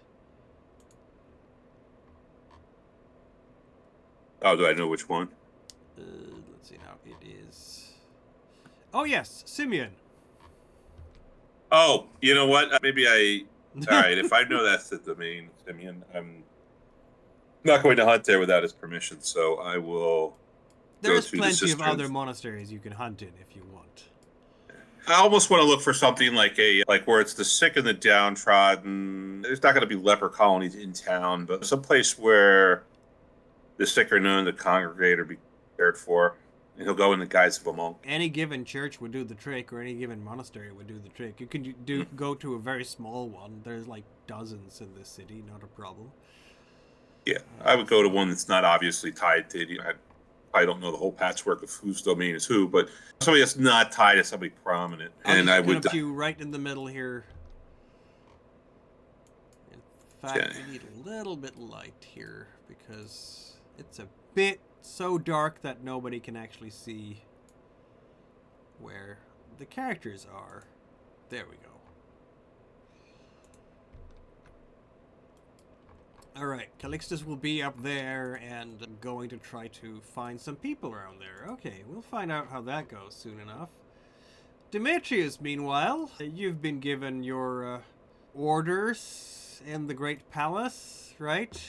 Oh, do I know which one? Let's see now. It is... Oh, yes, Simeon. Oh, you know what? Maybe I... All right, if I know that's the domain, Simeon, I'm not going to hunt there without his permission, so I will... There's plenty of other monasteries you can hunt in if you want. I almost want to look for something like where it's the sick and the downtrodden. There's not going to be leper colonies in town, but someplace where the sick are known to congregate or be cared for. And he'll go in the guise of a monk. Any given church would do the trick, or any given monastery would do the trick. You can go to a very small one. There's like dozens in this city, not a problem. Yeah, I would go to one that's not obviously tied to... I don't know the whole patchwork of whose domain is who, but somebody that's not tied to somebody prominent. I would put you right in the middle here. In fact, we need a little bit light here because it's a bit so dark that nobody can actually see where the characters are. There we go. Alright, Calixtus will be up there, and I'm going to try to find some people around there. Okay, we'll find out how that goes soon enough. Demetrius, meanwhile, you've been given your orders in the Great Palace, right?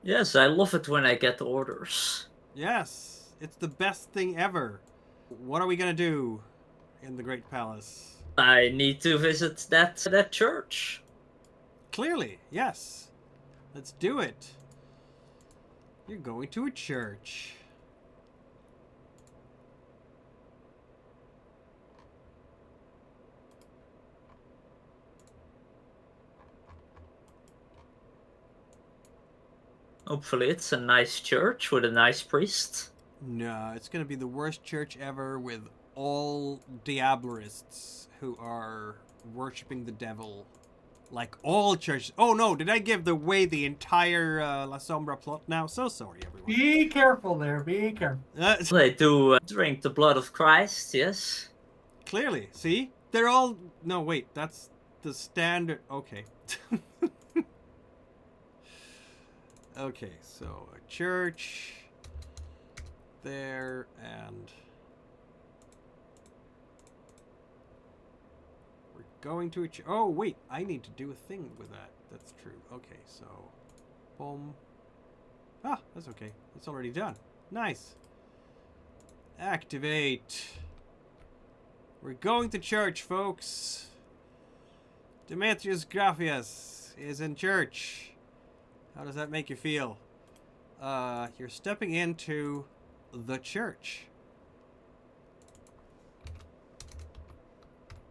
Yes, I love it when I get orders. Yes, it's the best thing ever. What are we gonna do in the Great Palace? I need to visit that church. Clearly, yes. Let's do it. You're going to a church. Hopefully it's a nice church with a nice priest. No, it's going to be the worst church ever with all Diablerists who are worshipping the devil. Like all churches. Oh no, did I give away the entire La Sombra plot now? So sorry, everyone. Be careful there, be careful. They do drink the blood of Christ, yes. Clearly, see? They're all... No, wait, that's the standard... Okay. Okay, so a church... There, and... Going to a oh wait, I need to do a thing with that. That's true. Okay, so boom. Ah, that's okay. It's already done. Nice. Activate. We're going to church, folks. Demetrius Graphius is in church. How does that make you feel? You're stepping into the church.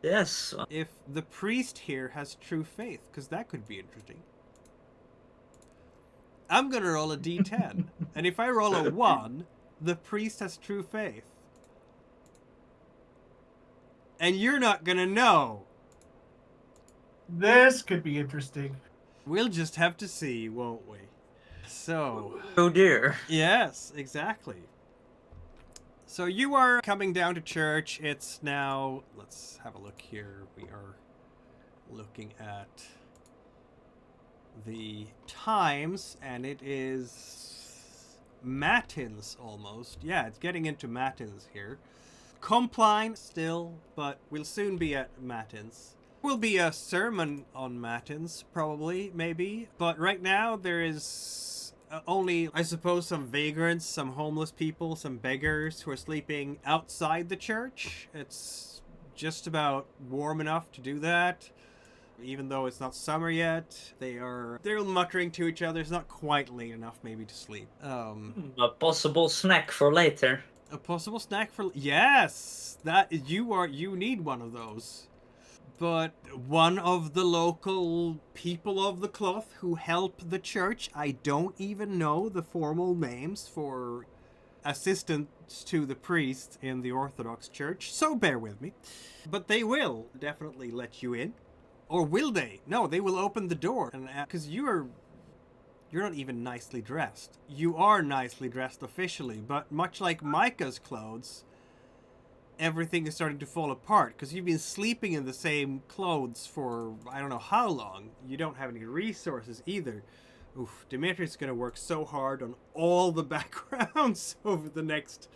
Yes. If the priest here has true faith, because that could be interesting. I'm going to roll a d10. And if I roll a 1, the priest has true faith. And you're not going to know. This could be interesting. We'll just have to see, won't we? So... Oh dear. Yes, exactly. So you are coming down to church. It's now, let's have a look here. We are Looking at the times, and it is matins almost. Yeah, it's getting into matins here. Compline still, but we'll soon be at matins. Will be a sermon on matins, probably, maybe. But right now there is only, I suppose, some vagrants, some homeless people, some beggars who are sleeping outside the church. It's just about warm enough to do that. Even though it's not summer yet, they're muttering to each other. It's not quite late enough maybe to sleep. A possible snack for later. A possible snack for... Yes! You need one of those. But one of the local people of the cloth who help the church, I don't even know the formal names for assistants to the priest in the Orthodox Church, so bear with me. But they will definitely let you in. Or will they? No, they will open the door. And because you're not even nicely dressed. You are nicely dressed officially, but much like Micah's clothes, everything is starting to fall apart because you've been sleeping in the same clothes for I don't know how long. You don't have any resources either. Oof, Demetrius is going to work so hard on all the backgrounds over the next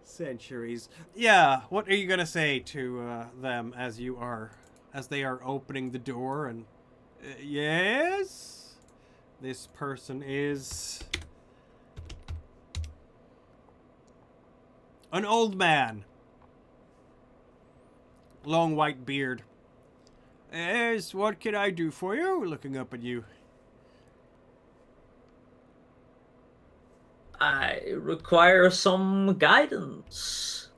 centuries. Yeah, what are you going to say to them as they are opening the door? And yes, this person is an old man. Long white beard. Yes, what can I do for you? Looking up at you. I require some guidance.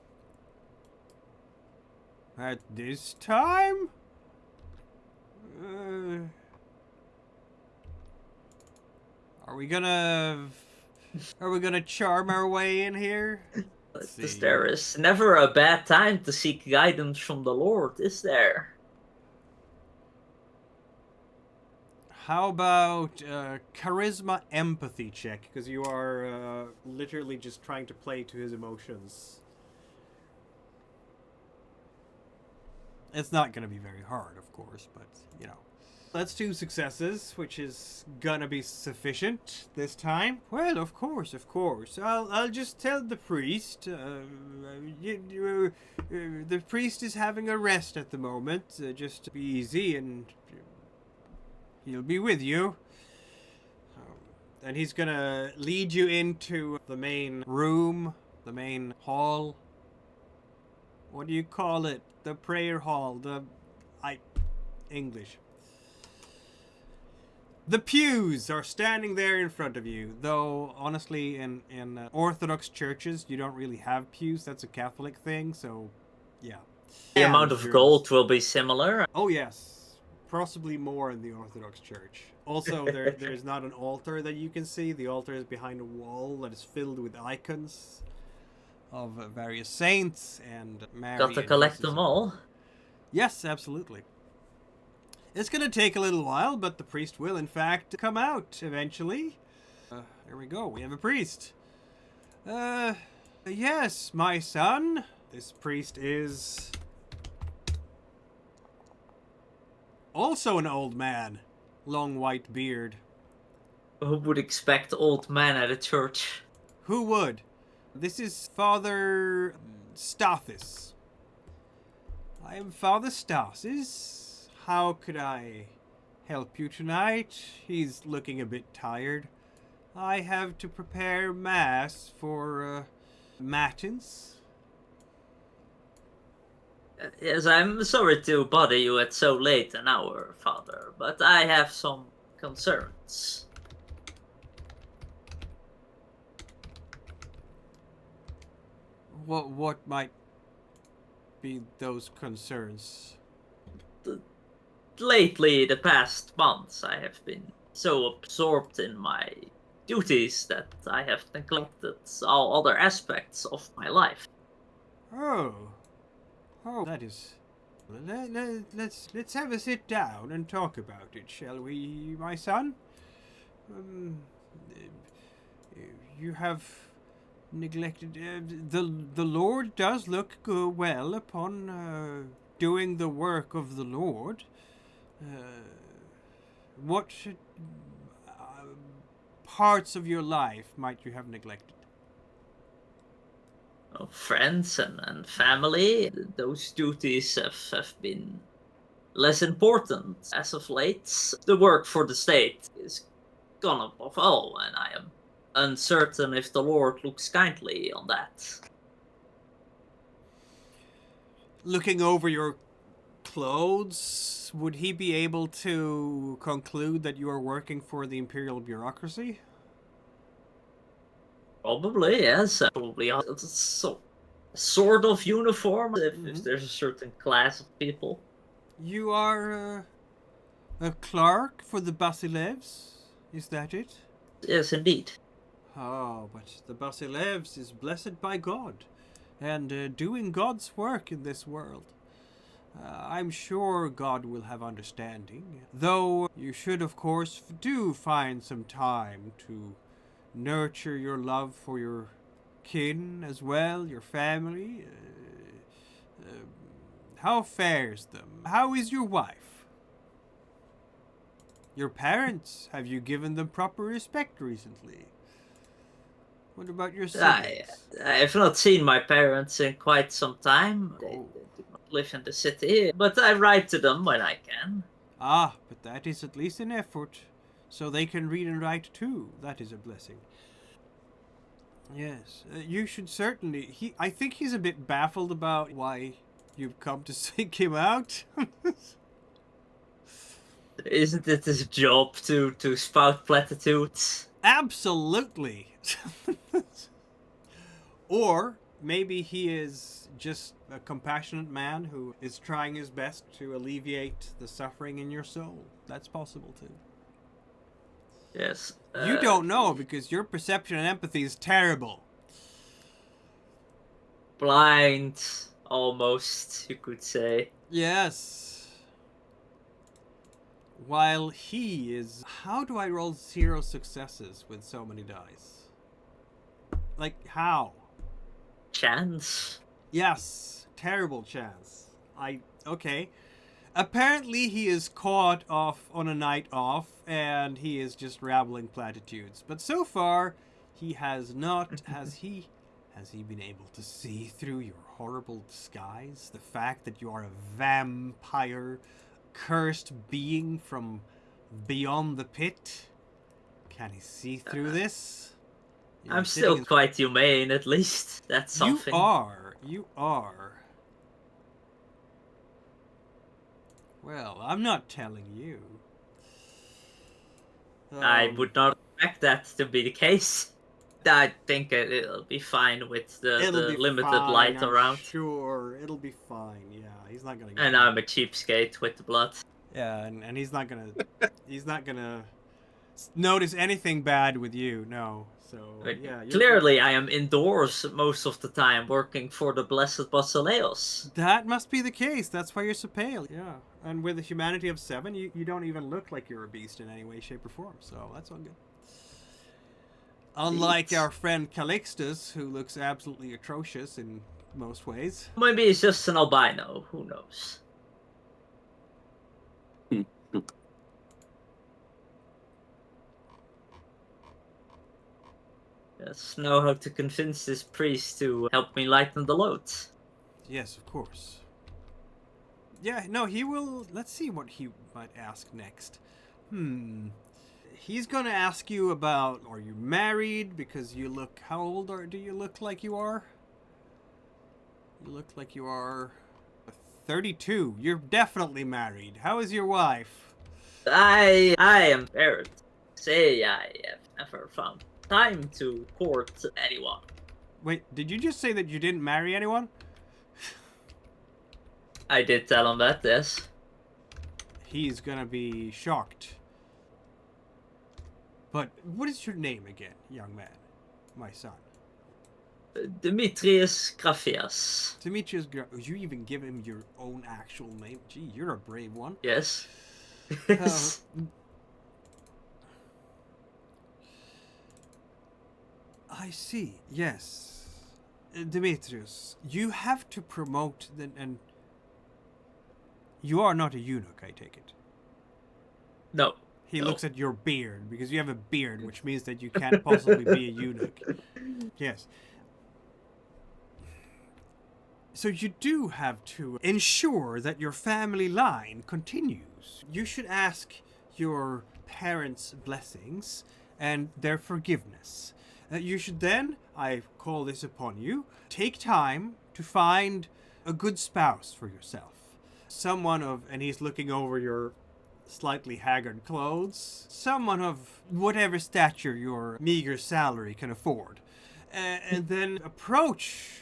At this time? Are we gonna charm our way in here? There is never a bad time to seek guidance from the Lord, is there? How about charisma empathy check? Because you are literally just trying to play to his emotions. It's not going to be very hard, of course, but, you know. That's 2 successes, which is gonna be sufficient this time. Well, of course. I'll just tell the priest. The priest is having a rest at the moment. Just be easy, and he'll be with you. And he's gonna lead you into the main room, the main hall. What do you call it? The prayer hall. English. The pews are standing there in front of you, though honestly in Orthodox churches you don't really have pews. That's a Catholic thing, so yeah. The amount of gold will be similar. Oh yes, possibly more in the Orthodox Church. Also, there is not an altar that you can see. The altar is behind a wall that is filled with icons of various saints and Mary. Got to collect them all. Yes, absolutely. It's going to take a little while, but the priest will, in fact, come out eventually. There we go. We have a priest. Yes, my son. This priest is also an old man. Long white beard. Who would expect old man at a church? Who would? This is Father Stathis. I am Father Stathis. How could I help you tonight? He's looking a bit tired. I have to prepare mass for matins. Yes, I'm sorry to bother you at so late an hour, Father, but I have some concerns. What might be those concerns? Lately, the past months, I have been so absorbed in my duties that I have neglected all other aspects of my life. Oh, that is. Let's have a sit down and talk about it, shall we, my son? You have neglected. The Lord does look well upon doing the work of the Lord, what parts of your life might you have neglected? Friends and family, those duties have been less important as of late. The work for the state is gone above all, and I am uncertain if the Lord looks kindly on that. Looking over your clothes, would he be able to conclude that you are working for the imperial bureaucracy? Probably, yes. Probably so, sort of uniform if there's a certain class of people. You are a clerk for the Basilevs? Is that it? Yes, indeed. Oh, but the Basilevs is blessed by God, and doing God's work in this world. I'm sure God will have understanding, though you should, of course, do find some time to nurture your love for your kin as well, your family. How fares them? How is your wife? Your parents, have you given them proper respect recently? What about your siblings? I have not seen my parents in quite some time. They do not live in the city, but I write to them when I can. Ah, but that is at least an effort, so they can read and write too. That is a blessing. Yes, you should certainly. I think he's a bit baffled about why you've come to seek him out. Isn't it his job to spout platitudes? Absolutely. Or maybe he is just a compassionate man who is trying his best to alleviate the suffering in your soul. That's possible too. Yes. You don't know because your perception and empathy is terrible. Blind, almost, you could say. Yes. While he is... How do I roll 0 successes with so many dice? Like, how? Chance. Yes. Terrible chance. Okay. Apparently he is caught off on a night off, and he is just rambling platitudes. But so far, he has not... Has he been able to see through your horrible disguise? The fact that you are a vampire, cursed being from beyond the pit? Can he see through this? I'm still quite humane, at least. That's something. You are. Well, I'm not telling you. I would not expect that to be the case. I think it'll be fine with the limited light around. Sure, it'll be fine. Yeah, he's not gonna. And I'm a cheapskate with the blood. Yeah, and he's not gonna. He's not gonna notice anything bad with you. No. So yeah. Clearly, I am indoors most of the time, working for the blessed Basileus. That must be the case. That's why you're so pale. Yeah, and with a humanity of 7, you don't even look like you're a beast in any way, shape, or form. So that's all good. Unlike our friend Calixtus, who looks absolutely atrocious in most ways. Maybe he's just an albino. Who knows? Just know how to convince this priest to help me lighten the load. Yes, of course. Yeah, no, he will... Let's see what he might ask next. He's gonna ask you about, are you married? Because you look... How old do you look like you are? You look like you are 32. You're definitely married. How is your wife? I am married. Say I have never found time to court anyone. Wait, did you just say that you didn't marry anyone? I did tell him that, yes. He's gonna be shocked. But what is your name again, young man? My son. Demetrius Graphias. Demetrius you even give him your own actual name? Gee, you're a brave one. Yes. I see, yes. Demetrius, you have to promote and You are not a eunuch, I take it. No. He No. looks at your beard, because you have a beard, which means that you can't possibly be a eunuch. Yes. So you do have to ensure that your family line continues. You should ask your parents' blessings and their forgiveness. You should then, I call this upon you, take time to find a good spouse for yourself. Someone of, and he's looking over your slightly haggard clothes, someone of whatever stature your meager salary can afford. And then approach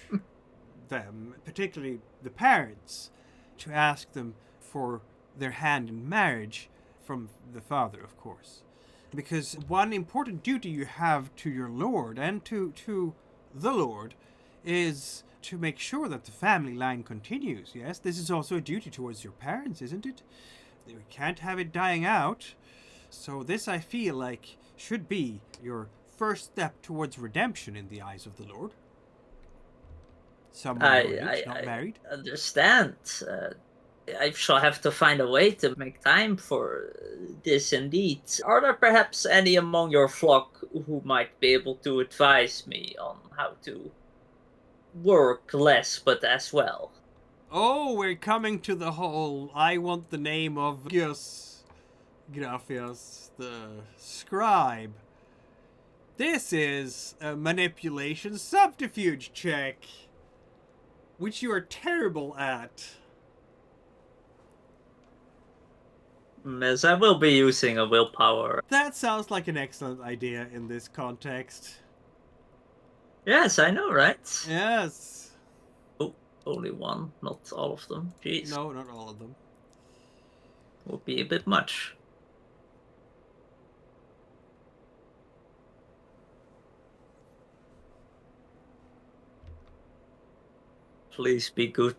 them, particularly the parents, to ask them for their hand in marriage from the father, of course. Because one important duty you have to your lord and to the lord is to make sure that the family line continues. Yes, this is also a duty towards your parents, isn't it? We can't have it dying out. So this, I feel like, should be your first step towards redemption in the eyes of the Lord. Someone your age, not married. I understand. I shall have to find a way to make time for this indeed. Are there perhaps any among your flock who might be able to advise me on how to work less but as well? Oh, we're coming to the whole, I want the name of Graphius, the scribe. This is a manipulation subterfuge check, which you are terrible at. As I will be using a willpower. That sounds like an excellent idea in this context. Yes, I know, right? Yes. Oh, only one, not all of them. Jeez. No, not all of them. Would be a bit much. Please be good.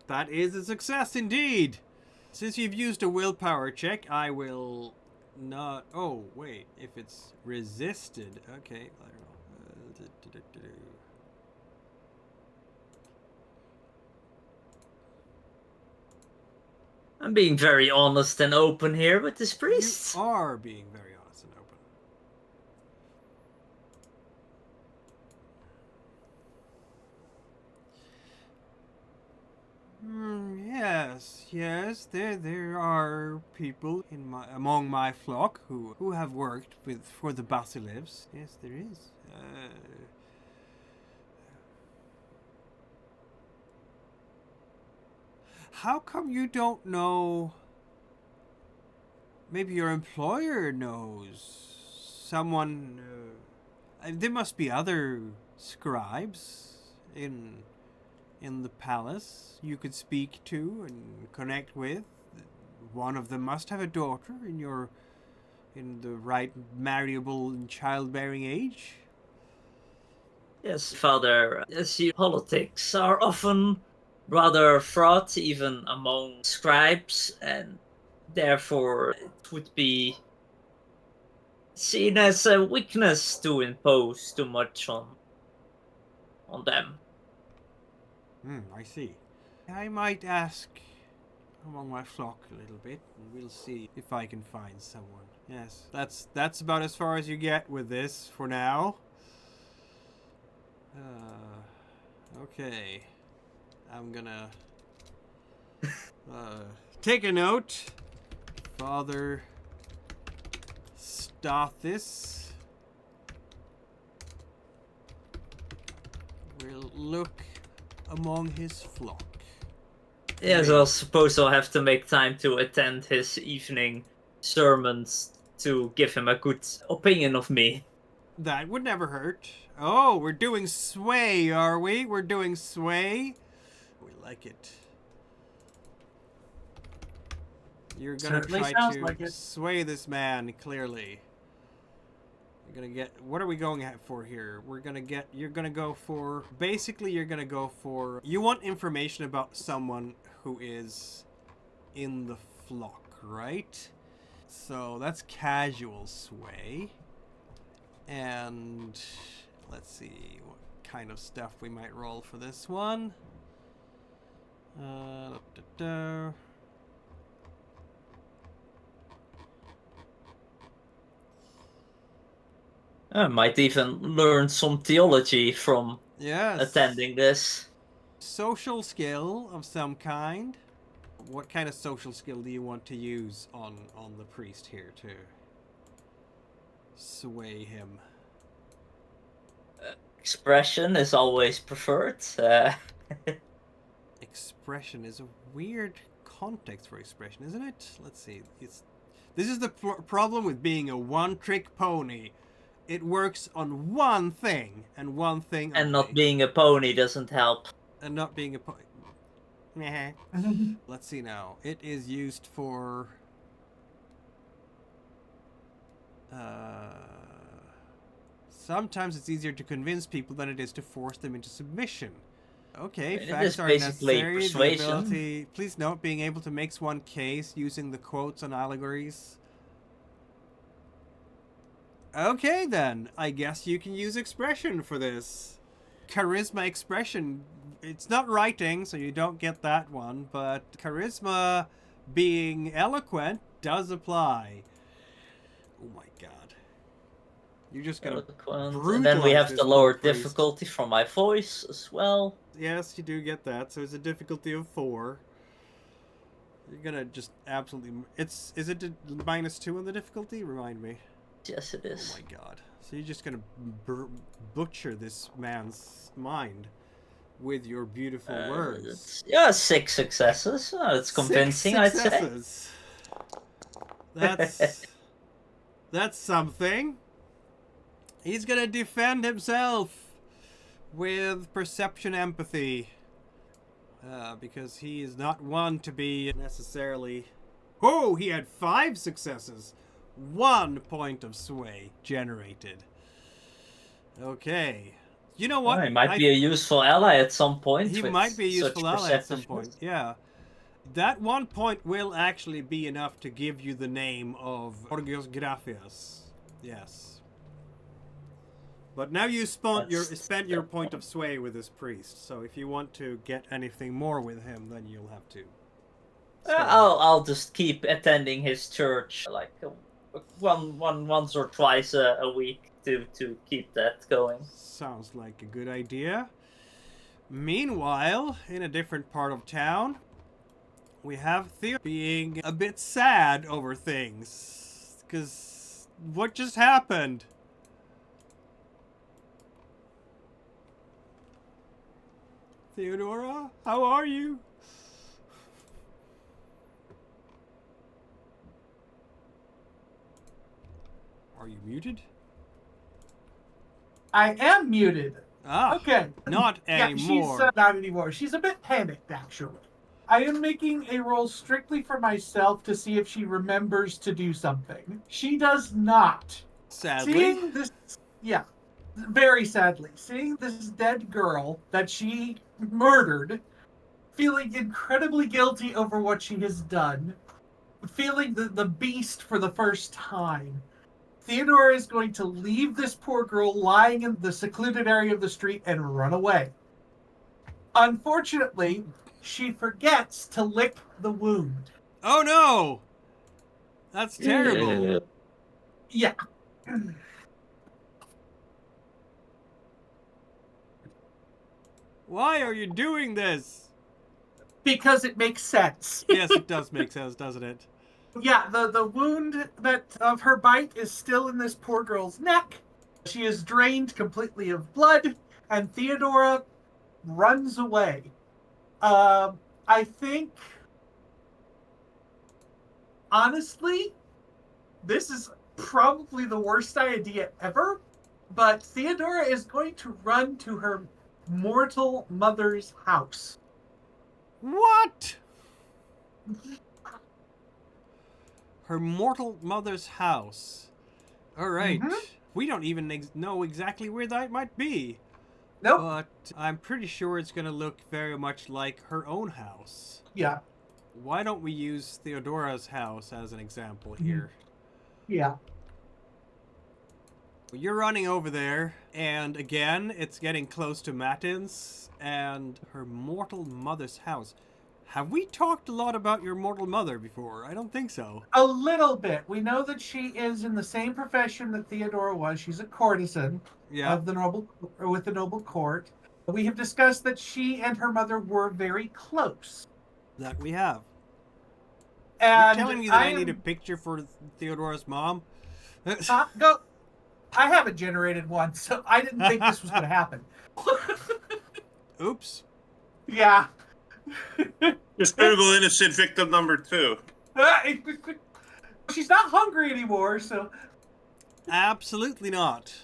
That is a success indeed. Since you've used a willpower check, I will not... Oh, wait. If it's resisted... Okay. I'm being very honest and open here with this priest. You are being very honest and open. Yes. There are people among my flock who have worked for the basileus. Yes, there is. How come you don't know? Maybe your employer knows someone. There must be other scribes in the palace you could speak to and connect with. One of them must have a daughter in the right marriable and childbearing age. Yes, Father, as you politics are often rather fraught even among scribes, and therefore it would be seen as a weakness to impose too much on them. I see. I might ask among my flock a little bit, and we'll see if I can find someone. Yes, that's about as far as you get with this for now. Okay. I'm gonna take a note. Father Stathis will look among his flock. Yes, I suppose I'll have to make time to attend his evening sermons to give him a good opinion of me. That would never hurt. Oh, we're doing sway, are we? We're doing sway? We like it. You're gonna Certainly try sounds to like it. sway this man, clearly. You're gonna get... What are we going for here? We're gonna get... You're gonna go for... Basically, you're gonna go for... You want information about someone who is in the flock, right? So that's casual sway. And... Let's see... What kind of stuff we might roll for this one. I might even learn some theology from Yes. attending this. Social skill of some kind. What kind of social skill do you want to use on the priest here to sway him? Expression is always preferred. Expression is a weird context for expression, isn't it? Let's see. This is the problem with being a one-trick pony. It works on one thing and one thing And only. not being a pony doesn't help. And not being a pony. Let's see now. It is used for... sometimes it's easier to convince people than it is to force them into submission. Okay, It facts is are basically necessary. persuasion. The ability, please note, being able to make one case using the quotes on allegories. Okay then, I guess you can use expression for this. Charisma expression. It's not writing, so you don't get that one, but charisma being eloquent does apply. Oh my god. You're just gonna And then we have brutalize the this lower poor priest. difficulty from my voice as well. Yes, you do get that. So it's a difficulty of 4. You're gonna just absolutely... Is it -2 on the difficulty? Remind me. Yes, it is. Oh my god. So you're just gonna butcher this man's mind with your beautiful words. Yeah, 6 successes. It's convincing, I'd say. 6 successes. That's something. He's gonna defend himself with perception empathy. Because he is not one to be necessarily... Oh, he had 5 successes. 1 point of sway generated. Okay. You know what? He might be a useful ally at some point. He with might be a such useful ally at some perceptiveness. point, yeah. That 1 point will actually be enough to give you the name of Orgios Graphias. Yes. But now you spent your point of sway with this priest, so if you want to get anything more with him, then you'll have to. I'll just keep attending his church like once or twice a week to keep that going. Sounds like a good idea. Meanwhile, in a different part of town, we have Theo being a bit sad over things. Because what just happened? Theodora, how are you? Are you muted? I am muted. Ah, Okay. not anymore. She's not anymore. She's a bit panicked, actually. I am making a roll strictly for myself to see if she remembers to do something. She does not. Sadly. Seeing this, yeah, very sadly, seeing this dead girl that she murdered, feeling incredibly guilty over what she has done, feeling the beast for the first time, Theodora is going to leave this poor girl lying in the secluded area of the street and run away. Unfortunately, she forgets to lick the wound. Oh no! That's terrible. Yeah. Why are you doing this? Because it makes sense. Yes, it does make sense, doesn't it? Yeah, the wound that of her bite is still in this poor girl's neck. She is drained completely of blood, and Theodora runs away. I think, honestly, this is probably the worst idea ever, but Theodora is going to run to her mortal mother's house. What? Her mortal mother's house. Alright. Mhm. We don't even know exactly where that might be. Nope. But I'm pretty sure it's going to look very much like her own house. Yeah. Why don't we use Theodora's house as an example here? Yeah. You're running over there, and again, it's getting close to Matins and her mortal mother's house. Have we talked a lot about your mortal mother before? I don't think so. A little bit. We know that she is in the same profession that Theodora was. She's a courtesan of the noble, or with the noble court. We have discussed that she and her mother were very close. That we have. And you're telling me that I need a picture for Theodora's mom? Go. I haven't generated one, so I didn't think this was going to happen. Oops. Yeah. Just Google innocent victim number 2. She's not hungry anymore, so. Absolutely not.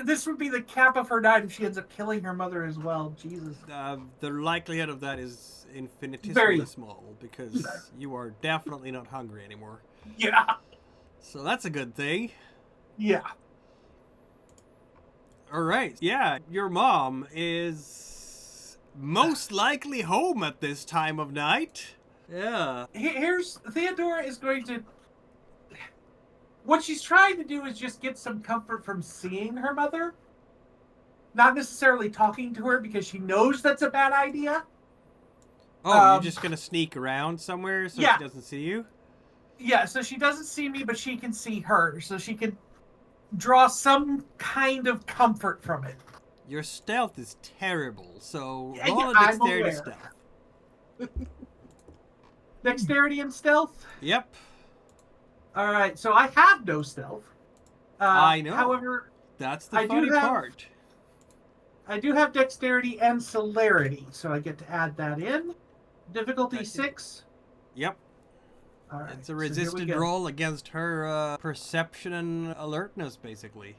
This would be the cap of her night if she ends up killing her mother as well. Jesus. The likelihood of that is infinitesimally Very small, because you are definitely not hungry anymore. Yeah. So that's a good thing. Yeah. All right. Yeah, your mom is most likely home at this time of night. Yeah. Here's Theodora is going to. What she's trying to do is just get some comfort from seeing her mother. Not necessarily talking to her because she knows that's a bad idea. Oh, you're just going to sneak around somewhere so she doesn't see you? Yeah, so she doesn't see me, but she can see her. So she can draw some kind of comfort from it. Your stealth is terrible, so roll a dexterity stealth. Dexterity and stealth? Yep. Alright, so I have no stealth. I know. However, that's the funny part. I do have dexterity and celerity, so I get to add that in. Difficulty 6. Yep. All right, it's a resisted roll against her perception and alertness, basically.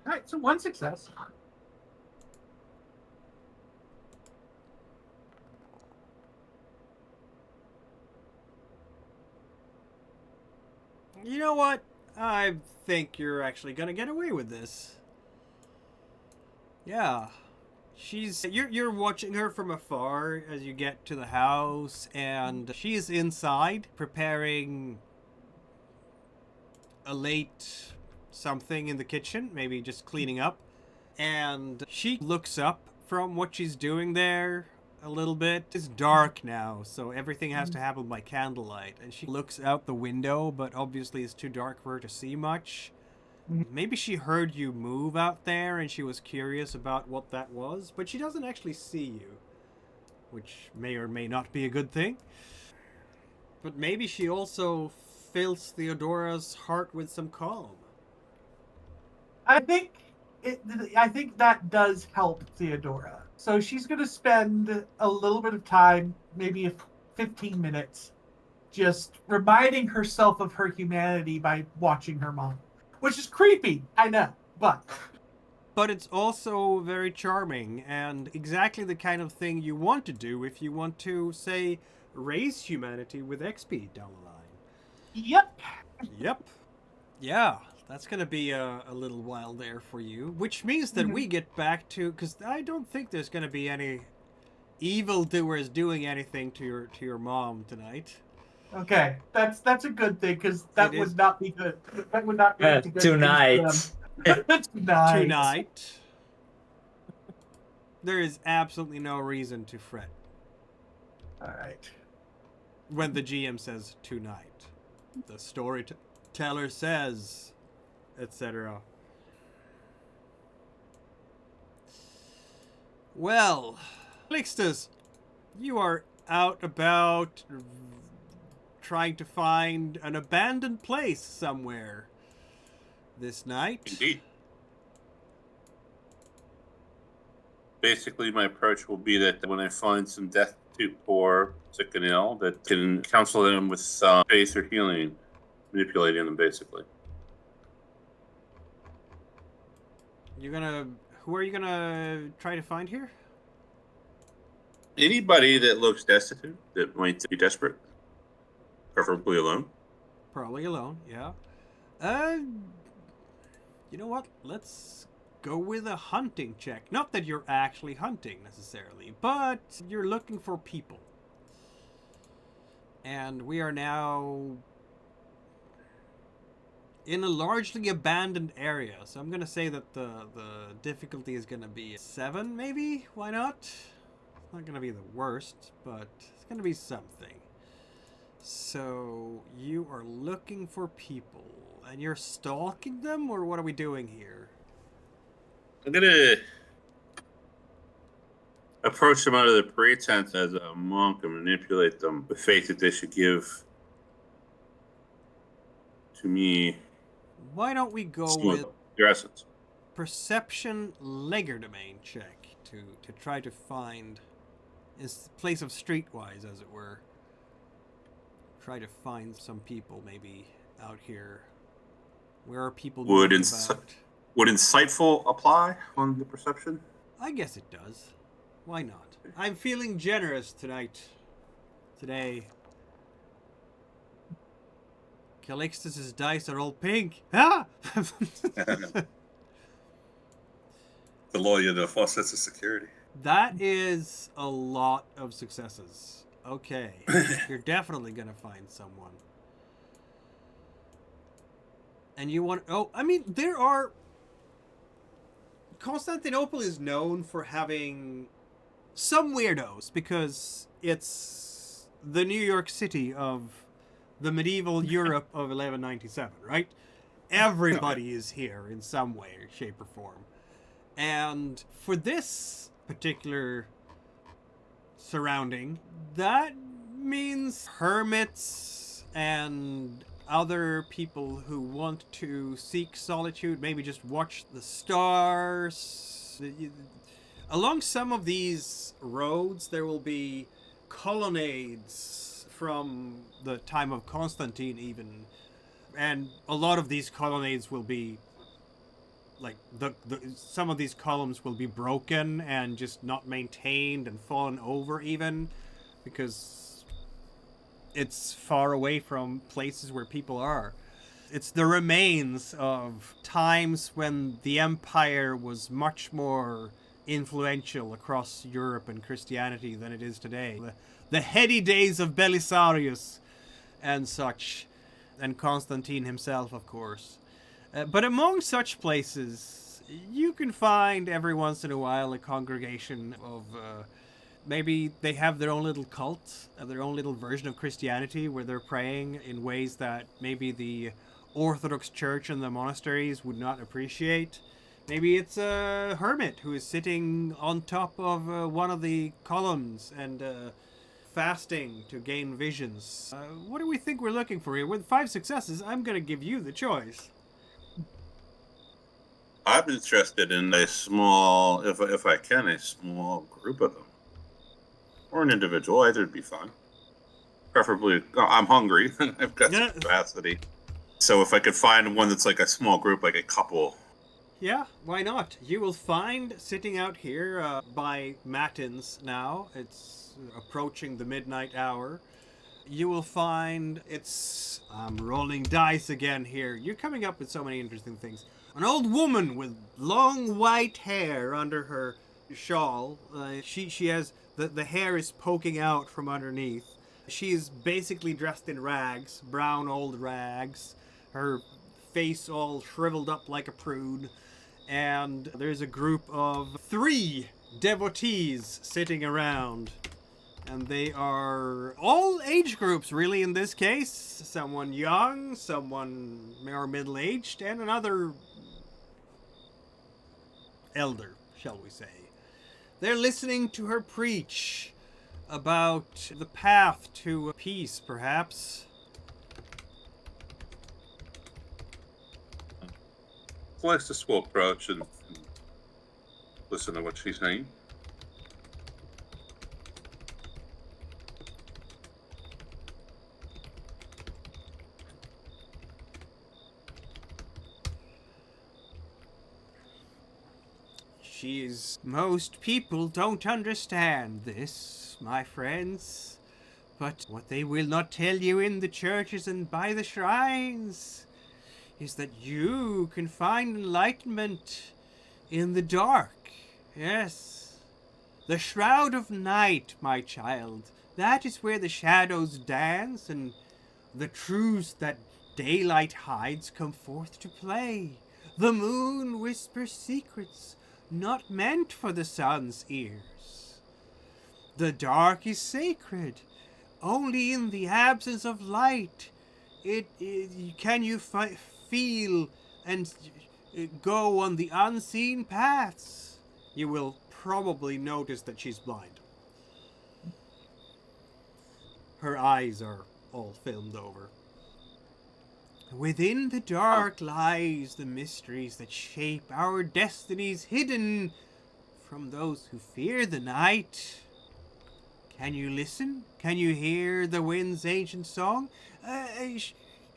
All right, so 1 success. You know what? I think you're actually gonna get away with this. Yeah. You're watching her from afar as you get to the house, and she's inside preparing a late something in the kitchen, maybe just cleaning up. And she looks up from what she's doing there a little bit. It's dark now, so everything has to happen by candlelight. And she looks out the window, but obviously it's too dark for her to see much. Maybe she heard you move out there and she was curious about what that was, but she doesn't actually see you, which may or may not be a good thing. But maybe she also fills Theodora's heart with some calm. I think that does help Theodora. So she's going to spend a little bit of time, maybe 15 minutes, just reminding herself of her humanity by watching her mom. Which is creepy, I know, but it's also very charming and exactly the kind of thing you want to do if you want to, say, raise humanity with XP down the line. Yep. Yeah, that's going to be a little while there for you, which means that we get back to, because I don't think there's going to be any evildoers doing anything to your mom tonight. Okay, that's a good thing, because that would not be good. That would not be good. Tonight. Tonight. There is absolutely no reason to fret. Alright. When the GM says tonight. The storyteller says, etc. Well, Calixtus, you are out about trying to find an abandoned place somewhere this night. Indeed. Basically, my approach will be that when I find some destitute, poor, sick and ill, that can counsel them with faith or healing, manipulating them, basically. Who are you gonna try to find here? Anybody that looks destitute, that might be desperate. Preferably alone. Probably alone, yeah. You know what? Let's go with a hunting check. Not that you're actually hunting necessarily, but you're looking for people. And we are now in a largely abandoned area. So I'm gonna say that the difficulty is gonna be 7, maybe? Why not? It's not gonna be the worst, but it's gonna be something. So you are looking for people, and you're stalking them, or what are we doing here? I'm gonna approach them under the pretense as a monk and manipulate them with faith that they should give to me Why don't we go some with of their essence. perception legerdemain check to try to find this place of streetwise, as it were. Try to find some people maybe out here. Where are people Would moving about? Would insightful apply on the perception? I guess it does. Why not? I'm feeling generous tonight. Today. Calixtus's dice are all pink. Ah! The lawyer, the false sense of security. That is a lot of successes. Okay. You're definitely going to find someone. And you want... Oh, I mean, there are... Constantinople is known for having some weirdos because it's the New York City of the medieval Europe of 1197, right? Everybody is here in some way, shape, or form. And for this particular surrounding, that means hermits and other people who want to seek solitude, maybe just watch the stars. Along some of these roads, there will be colonnades from the time of Constantine even. And a lot of these colonnades will be like some of these columns will be broken and just not maintained and fallen over even because it's far away from places where people are. It's the remains of times when the empire was much more influential across Europe and Christianity than it is today. The heady days of Belisarius and such, and Constantine himself, of course. But among such places, you can find every once in a while a congregation of... maybe they have their own little cult, their own little version of Christianity where they're praying in ways that maybe the Orthodox Church and the monasteries would not appreciate. Maybe it's a hermit who is sitting on top of one of the columns and fasting to gain visions. What do we think we're looking for here? With 5 successes, I'm going to give you the choice. I'm interested in a small, if I can, a small group of them. Or an individual, either would be fine. Preferably, I'm hungry. I've got some capacity. So if I could find one that's like a small group, like a couple. Yeah, why not? You will find, sitting out here by Matins now, it's approaching the midnight hour, you will find I'm rolling dice again here. You're coming up with so many interesting things. An old woman with long white hair under her shawl. She has... The hair is poking out from underneath. She is basically dressed in rags, brown old rags. Her face all shriveled up like a prude. And there's a group of 3 devotees sitting around. And they are all age groups, really, in this case. Someone young, someone more middle-aged, and another elder, shall we say. They're listening to her preach about the path to peace, perhaps. Calixtus will approach and listen to what she's saying. Most people don't understand this, my friends. But what they will not tell you in the churches and by the shrines is that you can find enlightenment in the dark. Yes. The shroud of night, my child. That is where the shadows dance and the truths that Daylight hides come forth to play. The moon whispers secrets not meant for the sun's ears. The dark is sacred. Only in the absence of light can you feel and go on the unseen paths. You will probably notice that she's blind. Her eyes are all filmed over. Within the dark lies the mysteries that shape our destinies, hidden from those who fear the night. Can you listen? Can you hear the wind's ancient song?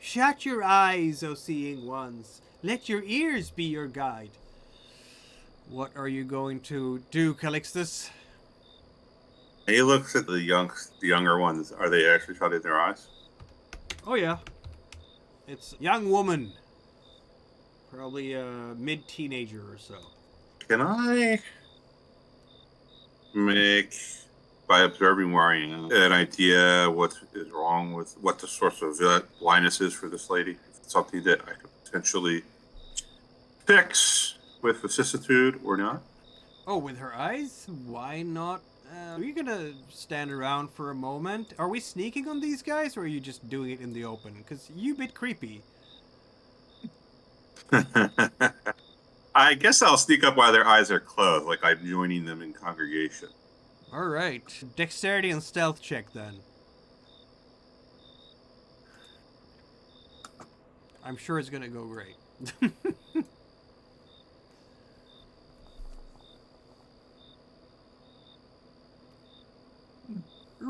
Shut your eyes, O seeing ones. Let your ears be your guide. What are you going to do, Calixtus? He looks at the younger ones. Are they actually shutting their eyes? Oh yeah. It's a young woman. Probably a mid-teenager or so. Can I make, by observing where I am, an idea what is wrong with what the source of blindness is for this lady? If it's something that I could potentially fix with vicissitude or not? Oh, with her eyes? Why not? Are you gonna stand around for a moment? Are we sneaking on these guys, or are you just doing it in the open? Because you a bit creepy. I guess I'll sneak up while their eyes are closed, like I'm joining them in congregation. Alright. Dexterity and stealth check, then. I'm sure it's gonna go great.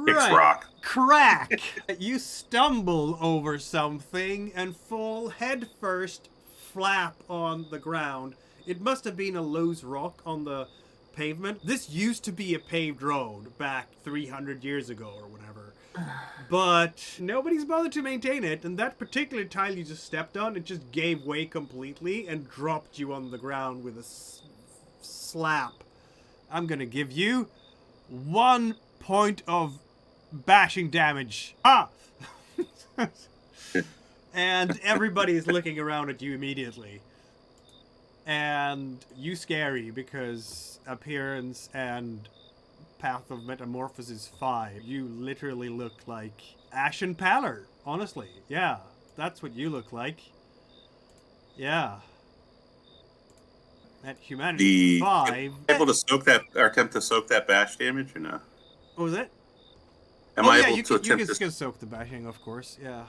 Kicks rock. Crack! You stumble over something and fall headfirst, flap on the ground. It must have been a loose rock on the pavement. This used to be a paved road back 300 years ago or whatever. But nobody's bothered to maintain it, and that particular tile you just stepped on, it just gave way completely and dropped you on the ground with a slap. I'm gonna give you 1 point of bashing damage. Ah! And everybody is looking around at you immediately. And you scary because appearance and path of metamorphosis 5. You literally look like Ashen Pallor, honestly. Yeah, that's what you look like. Yeah. At humanity 5. Able to soak that, or attempt to soak that bash damage or no? What was it? Am oh I yeah, able you to can attempt soak the bashing, of course. Yeah.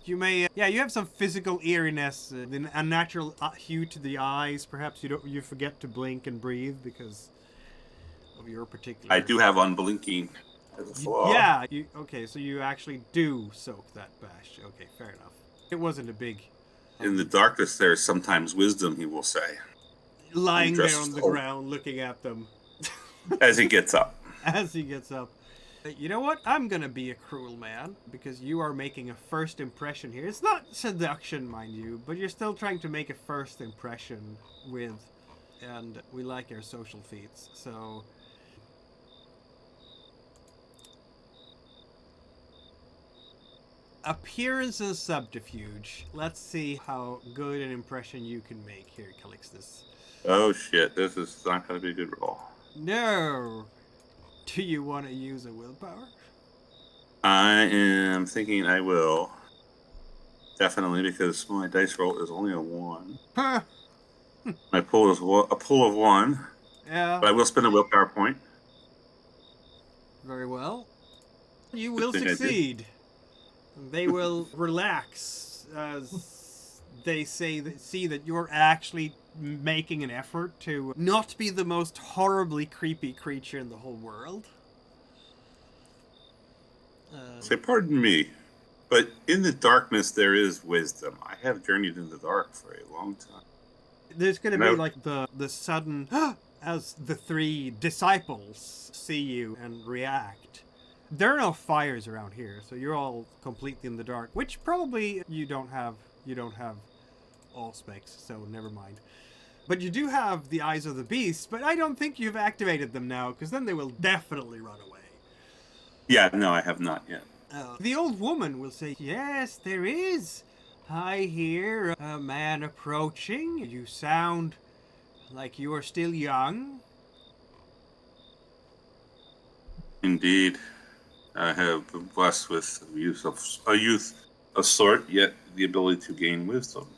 You may, yeah, you have some physical eeriness, an unnatural hue to the eyes. Perhaps you forget to blink and breathe because of your particular. I do have unblinking as a flaw. Yeah. Okay, so you actually do soak that bash. Okay, fair enough. It wasn't a big. In the darkness, there is sometimes wisdom, he will say. Lying there on the ground, looking at them. As he gets up. As he gets up. You know what? I'm gonna be a cruel man, because you are making a first impression here. It's not seduction, mind you, but you're still trying to make a first impression with, and we like our social feats, so... Appearance and subterfuge. Let's see how good an impression you can make here, Calixtus. Oh shit, this is not gonna be a good roll. No! Do you want to use a willpower? I am thinking I will. Definitely, because my dice roll is only a 1. Huh. My pool is a pool of 1. Yeah. But I will spend a willpower point. Very well. You will Good thing I did. succeed. They will relax as they see that you're actually making an effort to not be the most horribly creepy creature in the whole world. Say, pardon me, but in the darkness there is wisdom. I have journeyed in the dark for a long time. There's going to be like the sudden, as the 3 disciples see you and react. There are no fires around here, so you're all completely in the dark, which probably you don't have all specs, so never mind. But you do have the eyes of the beast, but I don't think you've activated them now, because then they will definitely run away. Yeah, no, I have not yet. The old woman will say, "Yes, there is. I hear a man approaching. You sound like you are still young." Indeed, I have been blessed with a youth of sort, yet the ability to gain wisdom.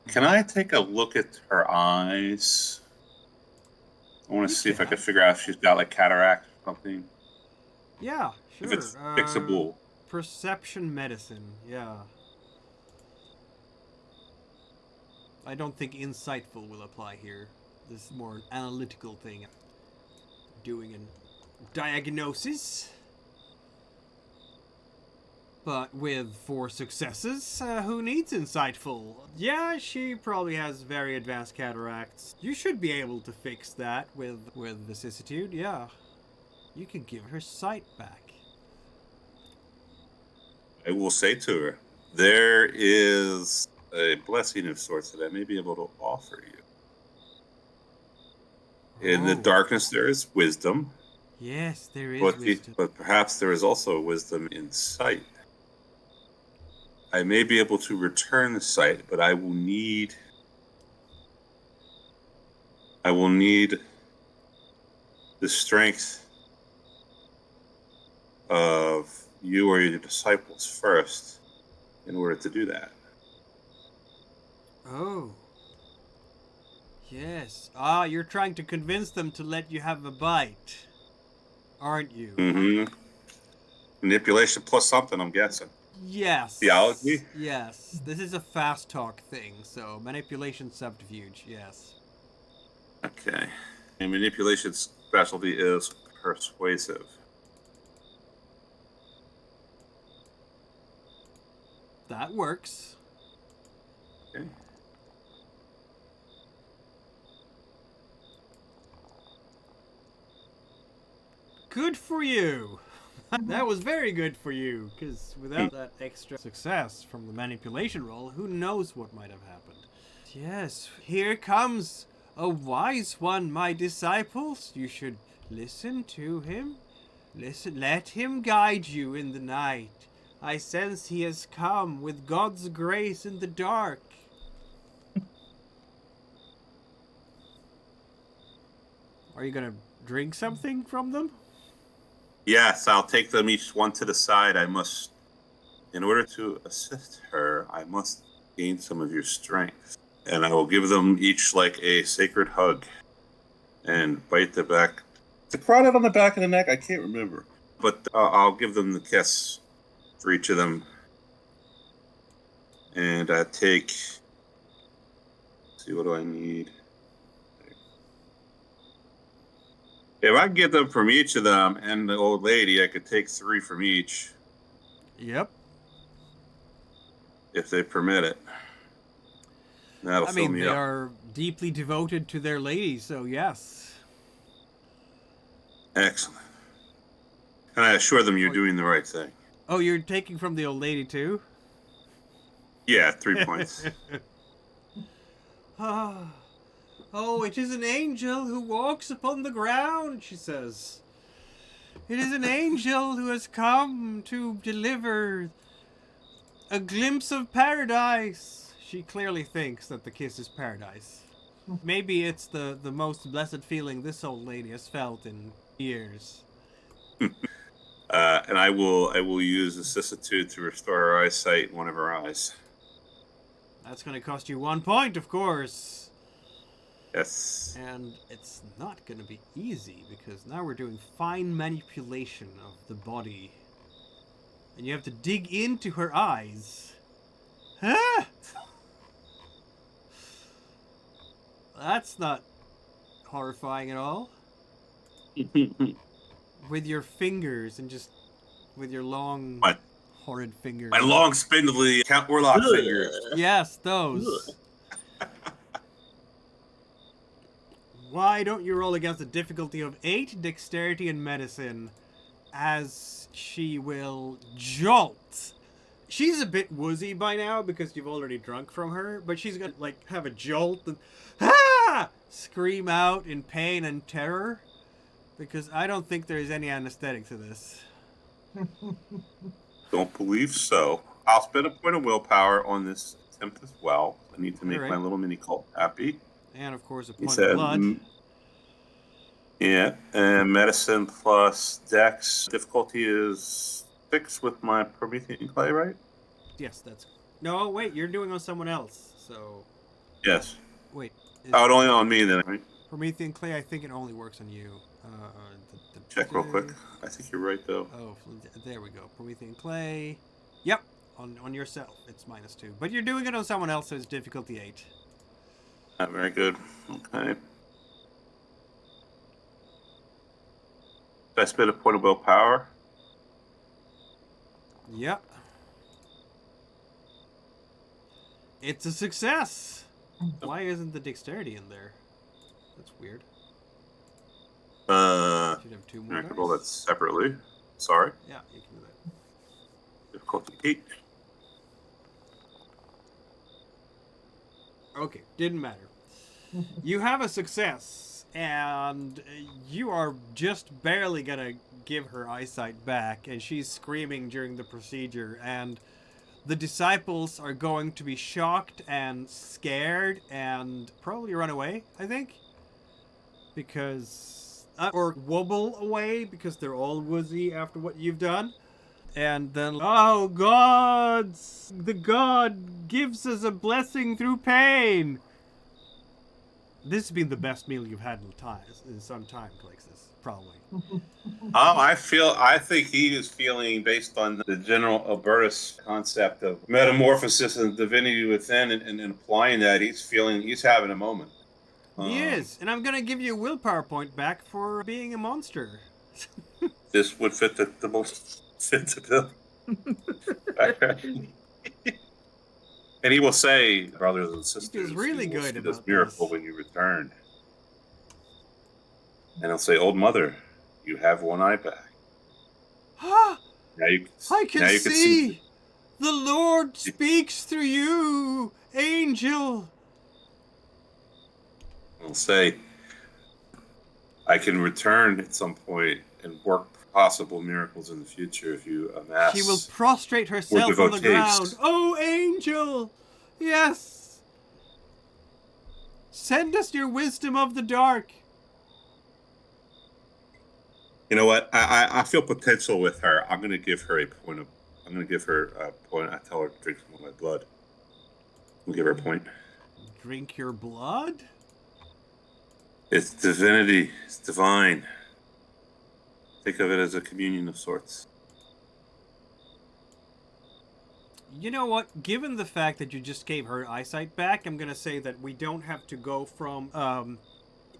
Can I take a look at her eyes? I want to see if I can figure out if she's got like cataract or something. Yeah, sure. If it's fixable. Perception medicine, yeah. I don't think insightful will apply here. This is more an analytical thing. Doing a diagnosis. But with 4 successes, who needs insightful? Yeah, she probably has very advanced cataracts. You should be able to fix that with vicissitude, yeah. You can give her sight back. I will say to her, there is a blessing of sorts that I may be able to offer you. In the darkness, there is wisdom. Yes, there is wisdom. But perhaps there is also wisdom in sight. I may be able to return the sight, but I will need the strength of you or your disciples first in order to do that. Oh. Yes. Ah, you're trying to convince them to let you have a bite, aren't you? Mm-hmm. Manipulation plus something, I'm guessing. Yes. Theology? Yes. This is a fast talk thing, so manipulation subterfuge, yes. Okay. And manipulation specialty is persuasive. That works. Okay. Good for you. That was very good for you, because without that extra success from the manipulation roll, who knows what might have happened. Yes, here comes a wise one, my disciples. You should listen to him. Listen, let him guide you in the night. I sense he has come with God's grace in the dark. Are you gonna drink something from them? Yes, I'll take them each one to the side. In order to assist her, I must gain some of your strength. And I will give them each like a sacred hug and bite the back. The crawdad on the back of the neck, I can't remember. But I'll give them the kiss for each of them. And let's see, what do I need? If I get them from each of them and the old lady, I could take 3 from each. Yep. If they permit it. That'll fill me they up. are deeply devoted to their lady, so yes. Excellent. And I assure them you're doing the right thing. Oh, you're taking from the old lady too? Yeah, 3 points. Oh, it is an angel who walks upon the ground, she says. It is an angel who has come to deliver a glimpse of paradise. She clearly thinks that the kiss is paradise. Maybe it's the most blessed feeling this old lady has felt in years. And I will use vicissitude to restore her eyesight in one of her eyes. That's going to cost you 1 point, of course. Yes. And it's not going to be easy, because now we're doing fine manipulation of the body. And you have to dig into her eyes. Huh? That's not horrifying at all. With your fingers and just with your long, horrid fingers. My long, spindly Count Warlock fingers. Yes, those. Why don't you roll against a difficulty of 8, dexterity, and medicine, as she will jolt. She's a bit woozy by now because you've already drunk from her, but she's gonna have a jolt and scream out in pain and terror, because I don't think there's any anesthetic to this. Don't believe so. I'll spend a point of willpower on this attempt as well. I need to make Alright. my little mini cult happy. And of course, a He point said, of blood. Yeah, and medicine plus dex. Difficulty is 6 with my Promethean clay, right? Yes, that's. No, wait, you're doing on someone else. So. Yes. Wait. Oh, it's only on me then, right? Promethean clay, I think it only works on you. Check real quick. I think you're right, though. Oh, there we go. Promethean clay. Yep, on yourself, it's -2. But you're doing it on someone else, so it's difficulty 8. Not very good. Okay. Did I spend a point of willpower? Yep. It's a success! Why isn't the dexterity in there? That's weird. Should have 2 more I dice. can roll that separately. Sorry. Yeah, you can do that. Difficulty 8. Okay, didn't matter. You have a success, and you are just barely gonna give her eyesight back, and she's screaming during the procedure, and the disciples are going to be shocked and scared and probably run away, I think. Because... or wobble away, because they're all woozy after what you've done. And then, oh, gods! The god gives us a blessing through pain! This has been the best meal you've had in some time, Calixtus. Probably. I think he is feeling, based on the general Albertus concept of metamorphosis and divinity within, and applying that, he's having a moment. He is, and I'm gonna give you a willpower point back for being a monster. This would fit the most fit the bill. And he will say, brothers and sisters, feels really you will good see this about miracle this. when you return. And he'll say, old mother, you have one eye back. Ah! Now you, I can now you see! The Lord speaks through you, angel! He'll say, I can return at some point and work possible miracles in the future if you amass. She will prostrate herself on the devotees. ground. Oh, angel! Yes! Send us your wisdom of the dark. You know what? I feel potential with her. I'm going to give her a point. I tell her to drink some of my blood. We'll give her a point. Drink your blood? It's divinity. It's divine. Think of it as a communion of sorts. You know what? Given the fact that you just gave her eyesight back, I'm going to say that we don't have to go from...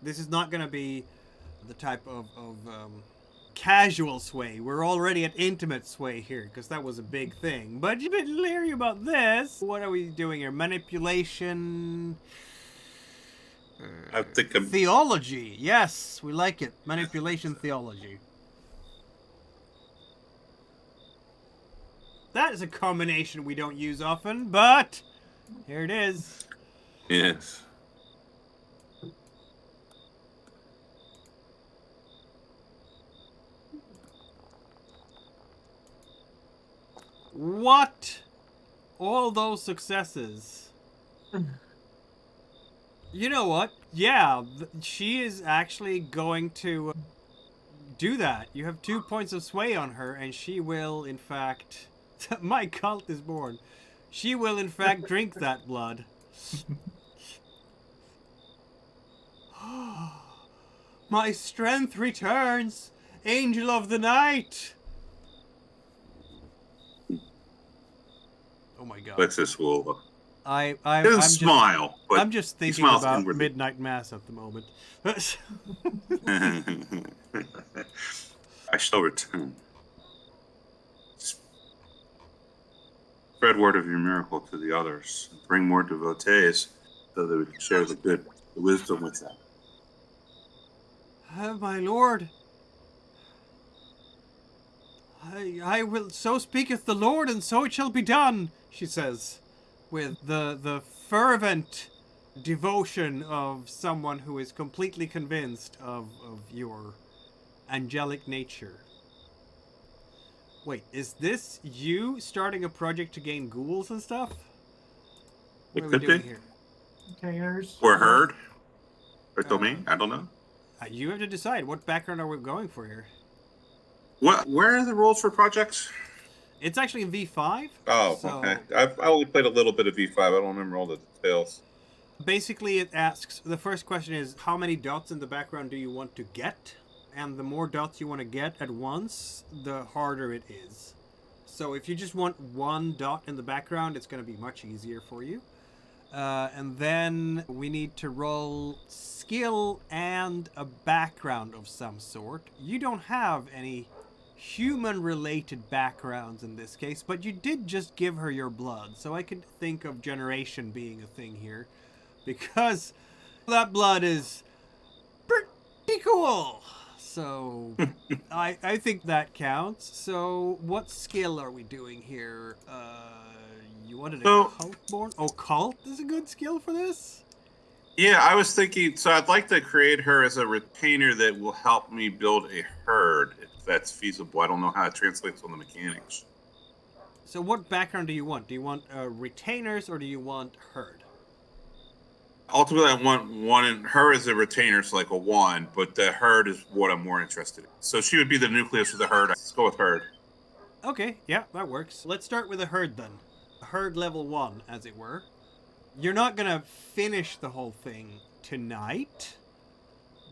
this is not going to be the type of casual sway. We're already at intimate sway here, because that was a big thing. But you're a bit leery about this. What are we doing here? Manipulation... I think I'm... Theology. Yes, we like it. Manipulation theology. That is a combination we don't use often, but here it is. Yes. What? All those successes. You know what? Yeah, she is actually going to do that. You have 2 points of sway on her, and she will, in fact... My cult is born. She will, in fact, drink that blood. My strength returns, angel of the night. Oh my god. Alexis will... I'm Doesn't smile, but I'm just he thinking smiles about inwardly. midnight mass at the moment. I shall return. Spread word of your miracle to the others. Bring more devotees so that we can share the wisdom with them. My lord, I will. So speaketh the Lord, and so it shall be done. She says, with the fervent devotion of someone who is completely convinced of your angelic nature. Wait, is this you starting a project to gain ghouls and stuff? What It are we could doing be. here? Containers. Or herd. Or Uh, domain. I don't know. You have to decide what background are we going for here. Where are the rules for projects? It's actually in V5. Oh, so okay. I only played a little bit of V5. I don't remember all the details. Basically, it asks, the first question is, how many dots in the background do you want to get? And the more dots you want to get at once, the harder it is. So if you just want one dot in the background, it's going to be much easier for you. And then we need to roll skill and a background of some sort. You don't have any human-related backgrounds in this case, but you did just give her your blood, so I could think of generation being a thing here. Because that blood is pretty cool. So I think that counts. So what skill are we doing here? You wanted a cult-born? Oh, cult is a good skill for this? Yeah, I was thinking, so I'd like to create her as a retainer that will help me build a herd, if that's feasible. I don't know how it translates on the mechanics. So what background do you want? Do you want retainers or do you want herd? Ultimately, I want one in her as a retainer, so like a 1, but the herd is what I'm more interested in. So she would be the nucleus of the herd. Let's go with herd. Okay, yeah, that works. Let's start with a herd then. A herd level 1, as it were. You're not gonna finish the whole thing tonight,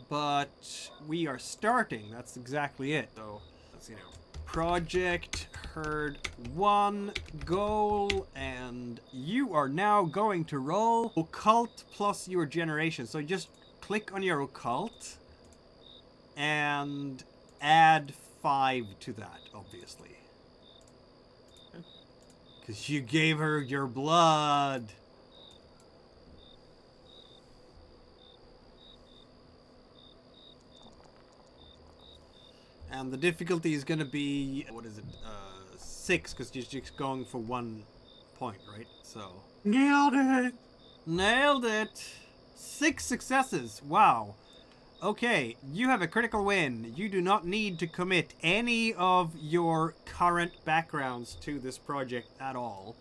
but we are starting. That's exactly it. So, let's project herd 1 goal, and you are now going to roll occult plus your generation. So just click on your occult and add 5 to that, obviously. Because you gave her your blood. And the difficulty is going to be, 6, because you're just going for 1 point, right? So. Nailed it! Nailed it! 6 successes. Wow. Okay, you have a critical win. You do not need to commit any of your current backgrounds to this project at all.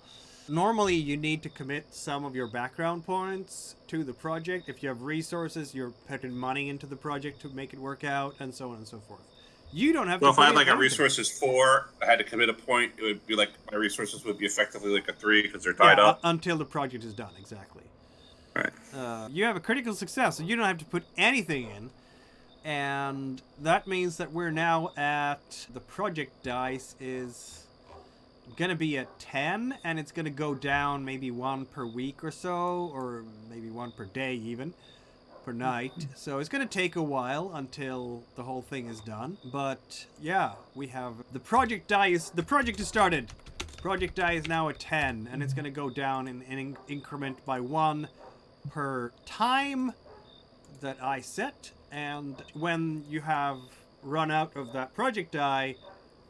Normally, you need to commit some of your background points to the project. If you have resources, you're putting money into the project to make it work out, and so on and so forth. You don't have to. So if I had like anything. a resources 4, I had to commit a point, it would be like my resources would be effectively like a 3 because they're tied up. Until the project is done, exactly. Right. You have a critical success, so you don't have to put anything in. And that means that we're now at, the project dice is going to be at 10, and it's going to go down maybe 1 per week or so, or maybe 1 per day even. Per night. So it's going to take a while until the whole thing is done. But yeah, we have the project die the project is started. Project die is now at 10, and it's going to go down in an increment by 1 per time that I set. And when you have run out of that project die,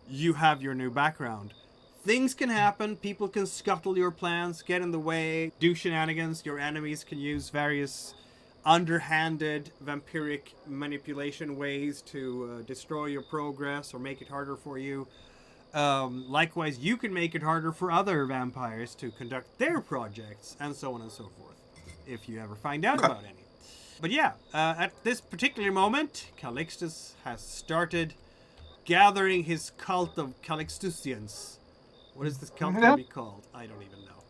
you have your new background. Things can happen. People can scuttle your plans, get in the way, do shenanigans. Your enemies can use various underhanded vampiric manipulation ways to destroy your progress or make it harder for you. Likewise, you can make it harder for other vampires to conduct their projects, and so on and so forth, if you ever find out about any. But yeah, at this particular moment, Calixtus has started gathering his cult of Calixtusians. What is this cult going to be called? I don't even know.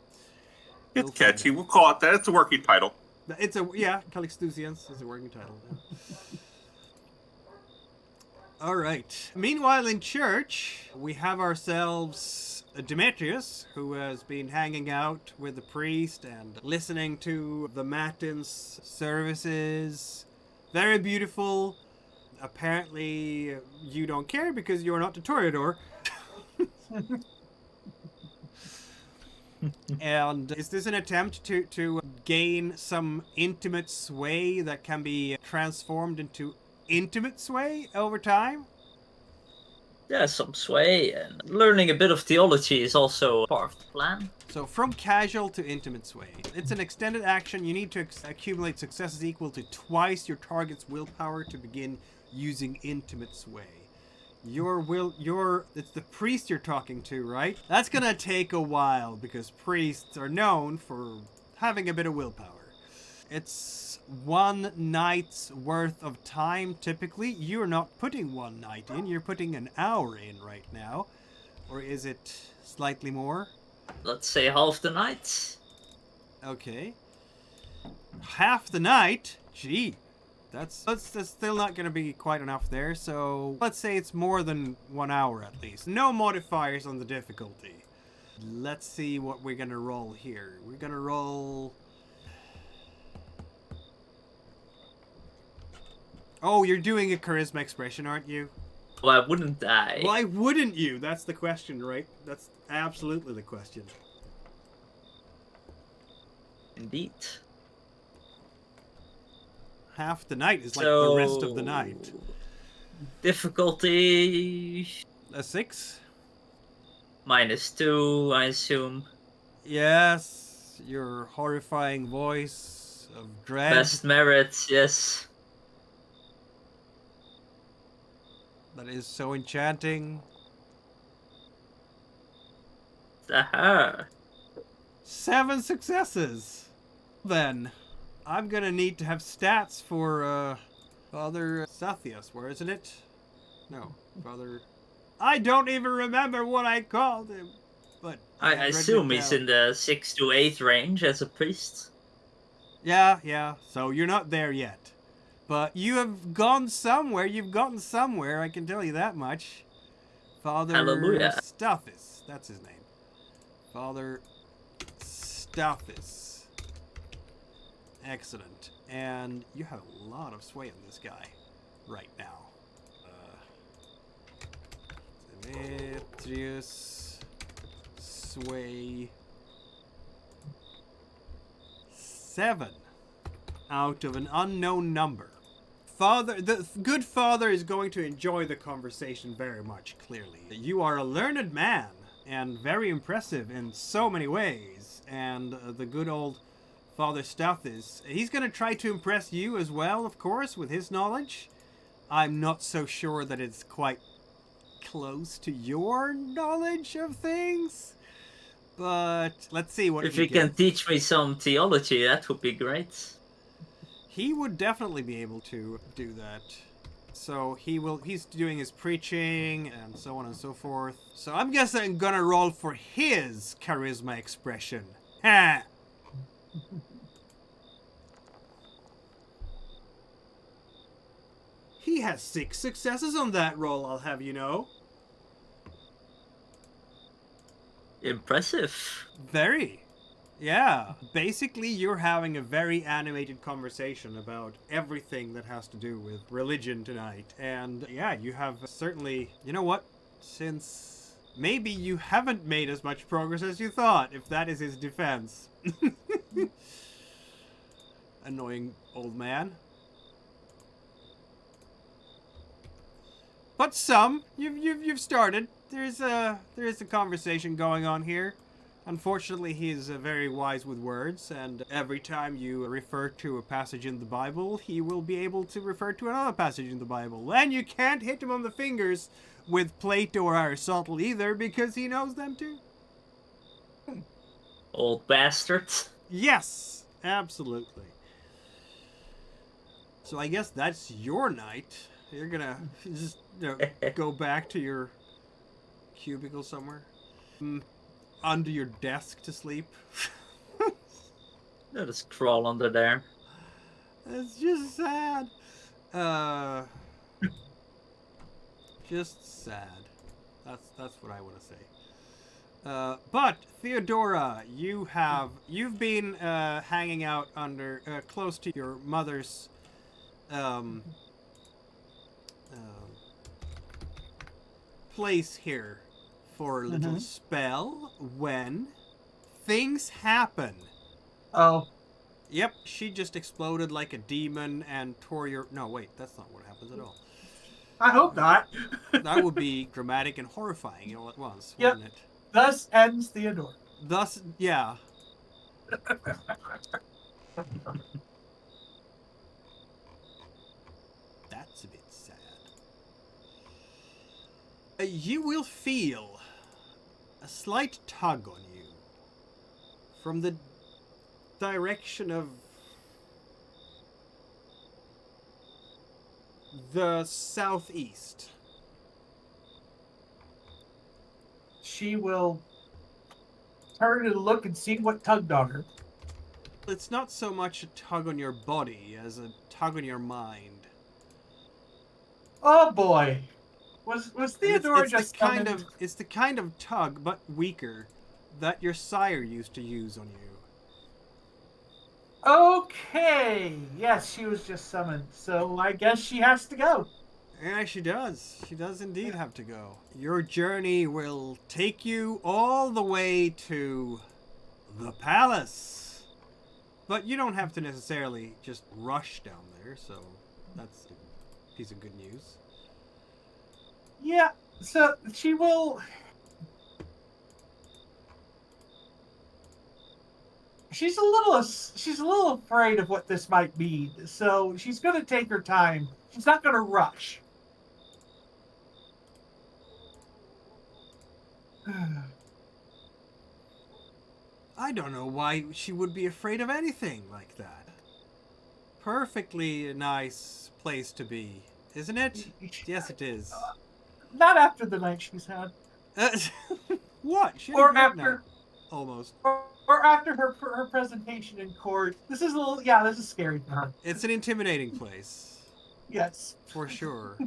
It's catchy. We'll call it that. It's a working title. It's Calixtusians is a working title. Yeah. All right. Meanwhile, in church, we have ourselves Demetrius, who has been hanging out with the priest and listening to the matins services. Very beautiful. Apparently, you don't care because you're not the Toreador. And is this an attempt to gain some intimate sway that can be transformed into intimate sway over time? Yeah, some sway, and learning a bit of theology is also part of the plan. So from casual to intimate sway. It's an extended action. You need to accumulate successes equal to twice your target's willpower to begin using intimate sway. It's the priest you're talking to, right? That's gonna take a while because priests are known for having a bit of willpower. It's 1 night's worth of time typically. You're not putting 1 night in, you're putting an hour in right now. Or is it slightly more? Let's say half the night. Okay. Half the night? Gee. That's still not going to be quite enough there, so let's say it's more than 1 hour at least. No modifiers on the difficulty. Let's see what we're going to roll here. We're going to roll... Oh, you're doing a charisma expression, aren't you? Why wouldn't I? Why wouldn't you? That's the question, right? That's absolutely the question. Indeed. Half the night is like the rest of the night. Difficulty... A 6? -2, I assume. Yes. Your horrifying voice of dread. Best merits, yes. That is so enchanting. Aha. 7 successes. Then, I'm gonna need to have stats for, Father Stathis. Where isn't it? No, Father... I don't even remember what I called him. But I assume he's in the 6 to 8 range as a priest. Yeah. So you're not there yet. But you have gone somewhere. You've gotten somewhere, I can tell you that much. Father Hallelujah. Stathis. That's his name. Father Stathis. Excellent. And you have a lot of sway on this guy right now. Demetrius sway 7 out of an unknown number. The good father is going to enjoy the conversation very much, clearly. You are a learned man and very impressive in so many ways. And the good old Father Stathis, he's going to try to impress you as well, of course, with his knowledge. I'm not so sure that it's quite close to your knowledge of things. But let's see what If he you can gets. teach me some theology, that would be great. He would definitely be able to do that. So he's doing his preaching and so on and so forth. So I'm guessing I'm gonna roll for his charisma expression. Ha! He has 6 successes on that roll, I'll have you know. Impressive. Very. Yeah. Basically, you're having a very animated conversation about everything that has to do with religion tonight. And yeah, you have certainly... You know what? Since maybe you haven't made as much progress as you thought, if that is his defense. Annoying old man. But some, you've started. There is a conversation going on here. Unfortunately, he is very wise with words, and every time you refer to a passage in the Bible, he will be able to refer to another passage in the Bible. And you can't hit him on the fingers with Plato or Aristotle either, because he knows them too. Old bastard. Yes, absolutely. So I guess that's your night. You're gonna just go back to your cubicle somewhere. Under your desk to sleep. Let us crawl under there. It's just sad. Just sad. That's what I want to say. But Theodora, you've been hanging out under close to your mother's place here for a little spell when things happen. Oh. Yep, she just exploded like a demon and tore your... No, wait, that's not what happens at all. I hope not. That would be dramatic and horrifying all at once, Yep. wouldn't it? Thus ends Theodora. Thus, yeah. That's a bit sad. You will feel a slight tug on you from the direction of the southeast. She will turn and look and see what tugged on her. It's not so much a tug on your body as a tug on your mind. Oh boy. Was And Theodora just summoned? it's the kind of tug, but weaker, that your sire used to use on you. Okay. Yes, she was just summoned. So I guess she has to go. Yeah, she does. She does indeed have to go. Your journey will take you all the way to the palace. But you don't have to necessarily just rush down there, so that's a piece of good news. Yeah. So she will. She's a little afraid of what this might mean. So she's going to take her time. She's not going to rush. I don't know why she would be afraid of anything like that. Perfectly nice place to be, isn't it? Yes, it is. Not after the night she's had. What? She had Or a great after. night. Almost. Or after her presentation in court. This is a little. Yeah, this is scary for her. It's an intimidating place. Yes. For sure.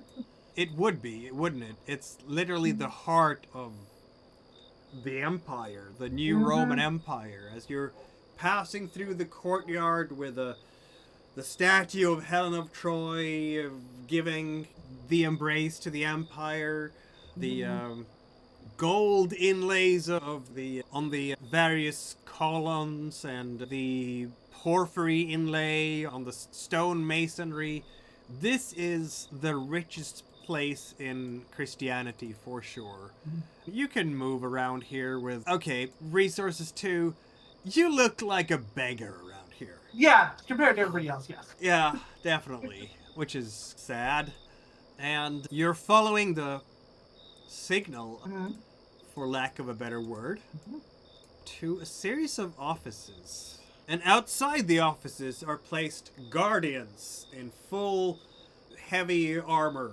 It would be, wouldn't it? It's literally the heart of the empire, the new Roman Empire. As you're passing through the courtyard with the statue of Helen of Troy giving the embrace to the empire, the gold inlays of on the various columns and the porphyry inlay on the stone masonry. This is the richest place in Christianity for sure. You can move around here with, okay, resources too. You look like a beggar around here. Yeah, compared to everybody else, yes. Yeah, definitely. Which is sad. And you're following the signal, for lack of a better word, to a series of offices. And outside the offices are placed guardians in full heavy armor.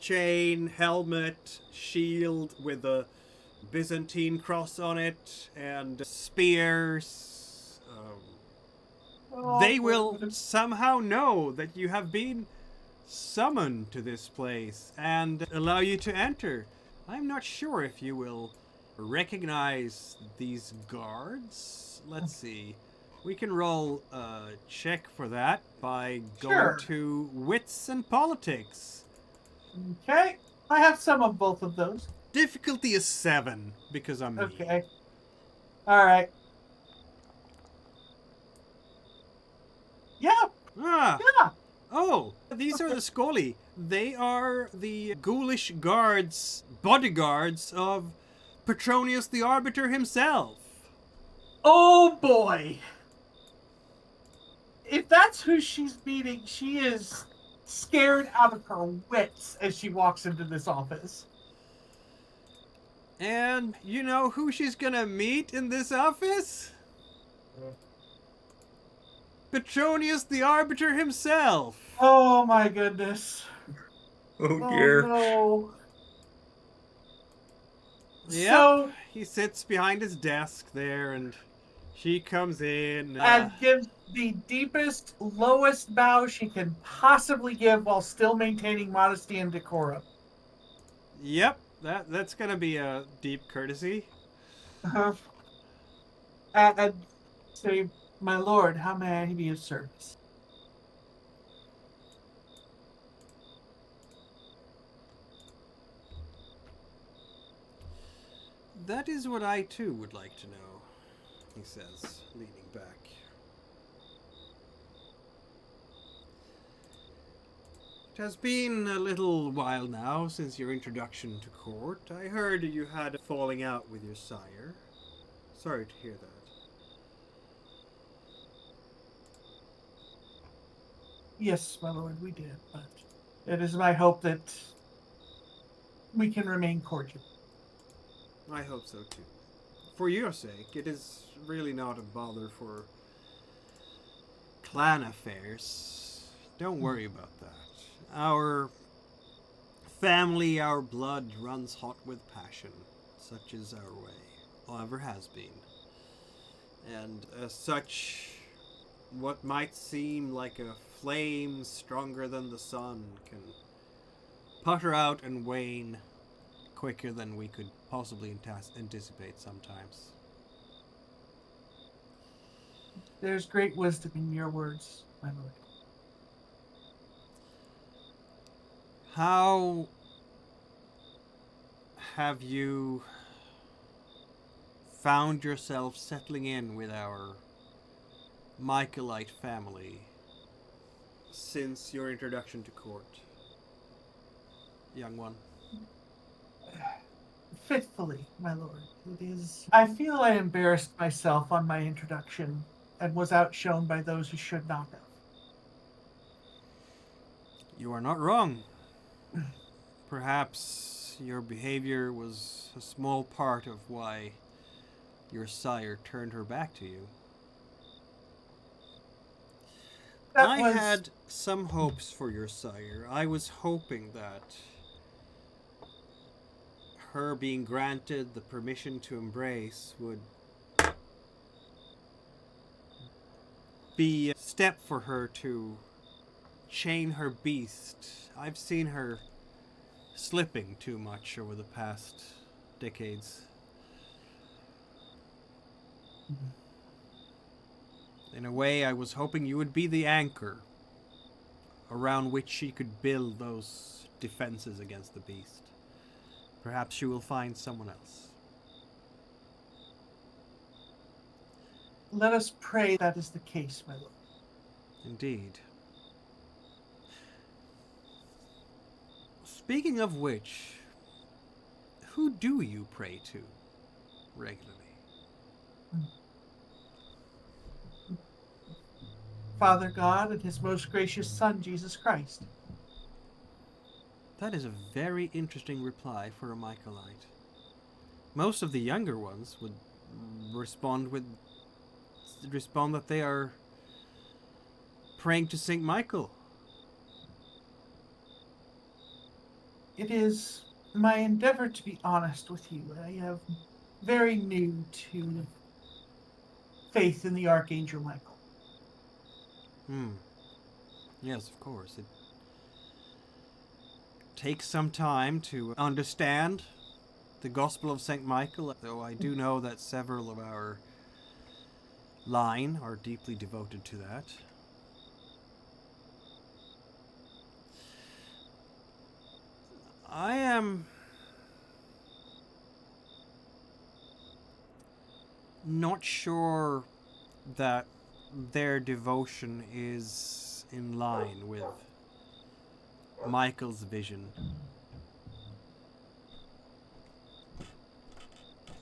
Chain, helmet, shield with a Byzantine cross on it, and spears. They will somehow know that you have been summoned to this place and allow you to enter. I'm not sure if you will recognize these guards. Let's see. We can roll a check for that by going to wits and politics. Okay. I have some of both of those. Difficulty is 7 because I'm me. Okay. All right. Yeah. Ah. Yeah. Oh, these are the Scoli. They are the ghoulish guards, bodyguards of Petronius the Arbiter himself. Oh boy. If that's who she's meeting, she is scared out of her wits as she walks into this office. And you know who she's gonna meet in this office? Petronius the Arbiter himself. Oh my goodness. Oh dear. Oh no. Yep. So, he sits behind his desk there, and she comes in. and gives the deepest, lowest bow she can possibly give while still maintaining modesty and decorum. Yep, that's gonna be a deep courtesy. And say, my lord, how may I be of service? That is what I too would like to know, he says, leaning back. It has been a little while now since your introduction to court. I heard you had a falling out with your sire. Sorry to hear that. Yes, my lord, we did, but it is my hope that we can remain cordial. I hope so too. For your sake, it is really not a bother for clan affairs. Don't worry about that. Our family, our blood runs hot with passion. Such is our way. Or ever has been. And as such, what might seem like a flame stronger than the sun can putter out and wane quicker than we could possibly anticipate sometimes. There's great wisdom in your words, my lord. How have you found yourself settling in with our Michaelite family since your introduction to court, young one? Fitfully, my lord. It is. I feel I embarrassed myself on my introduction and was outshone by those who should not have. You are not wrong. Perhaps your behavior was a small part of why your sire turned her back to you. I had some hopes for your sire. I was hoping that her being granted the permission to embrace would be a step for her to chain her beast. I've seen her slipping too much over the past decades. In a way, I was hoping you would be the anchor around which she could build those defenses against the beast. Perhaps she will find someone else. Let us pray that is the case, my lord. Indeed. Speaking of which, who do you pray to regularly? Father God and his most gracious Son, Jesus Christ. That is a very interesting reply for a Michaelite. Most of the younger ones would respond that they are praying to Saint Michael. It is my endeavor to be honest with you. I am very new to faith in the Archangel Michael. Yes, of course. It takes some time to understand the Gospel of St. Michael, though I do know that several of our line are deeply devoted to that. I am not sure that their devotion is in line with Michael's vision.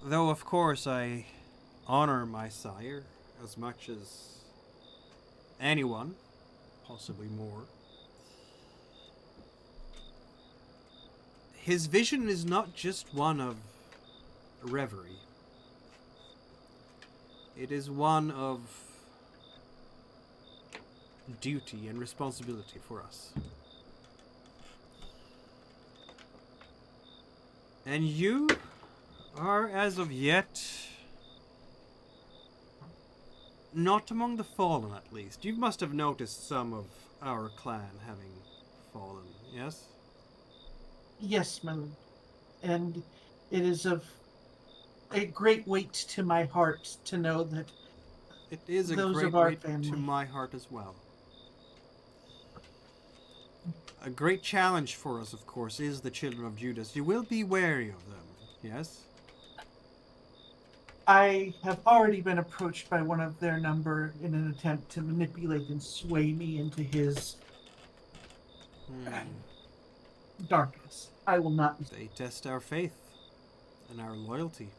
Though, of course, I honor my sire as much as anyone, possibly more. His vision is not just one of reverie. It is one of duty and responsibility for us. And you are, as of yet, not among the fallen, at least. You must have noticed some of our clan having fallen, yes? Yes, my lord. And it is of a great weight to my heart to know that it is a those great of our weight family. To my heart as well. A great challenge for us, of course, is the children of Judas. You will be wary of them, yes? I have already been approached by one of their number in an attempt to manipulate and sway me into his darkness. I will not. They test our faith and our loyalty.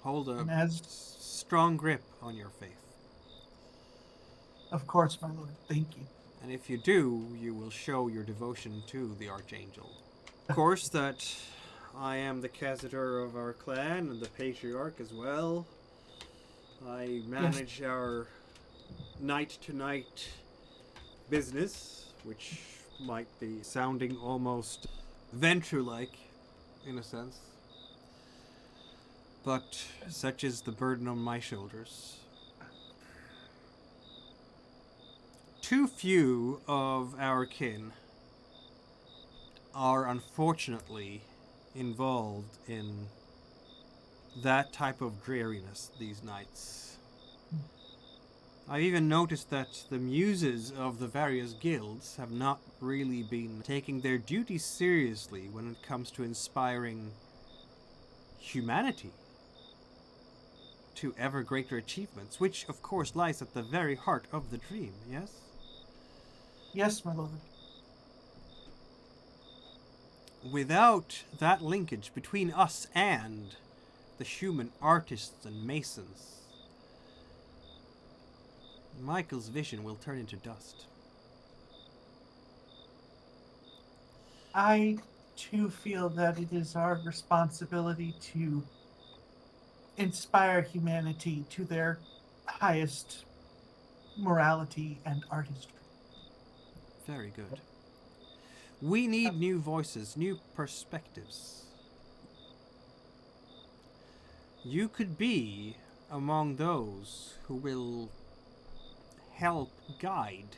Hold a strong grip on your faith. Of course, my lord. Thank you. And if you do, you will show your devotion to the Archangel. Of course, that I am the Cazador of our clan and the Patriarch as well. I manage our night-to-night business, which might be sounding almost Ventru-like, in a sense. But such is the burden on my shoulders. Too few of our kin are unfortunately involved in that type of dreariness these nights. I've even noticed that the muses of the various guilds have not really been taking their duties seriously when it comes to inspiring humanity to ever greater achievements, which of course lies at the very heart of the dream, yes? Yes, my lord. Without that linkage between us and the human artists and masons, Michael's vision will turn into dust. I, too, feel that it is our responsibility to inspire humanity to their highest morality and artistry. Very good. We need new voices, new perspectives. You could be among those who will help guide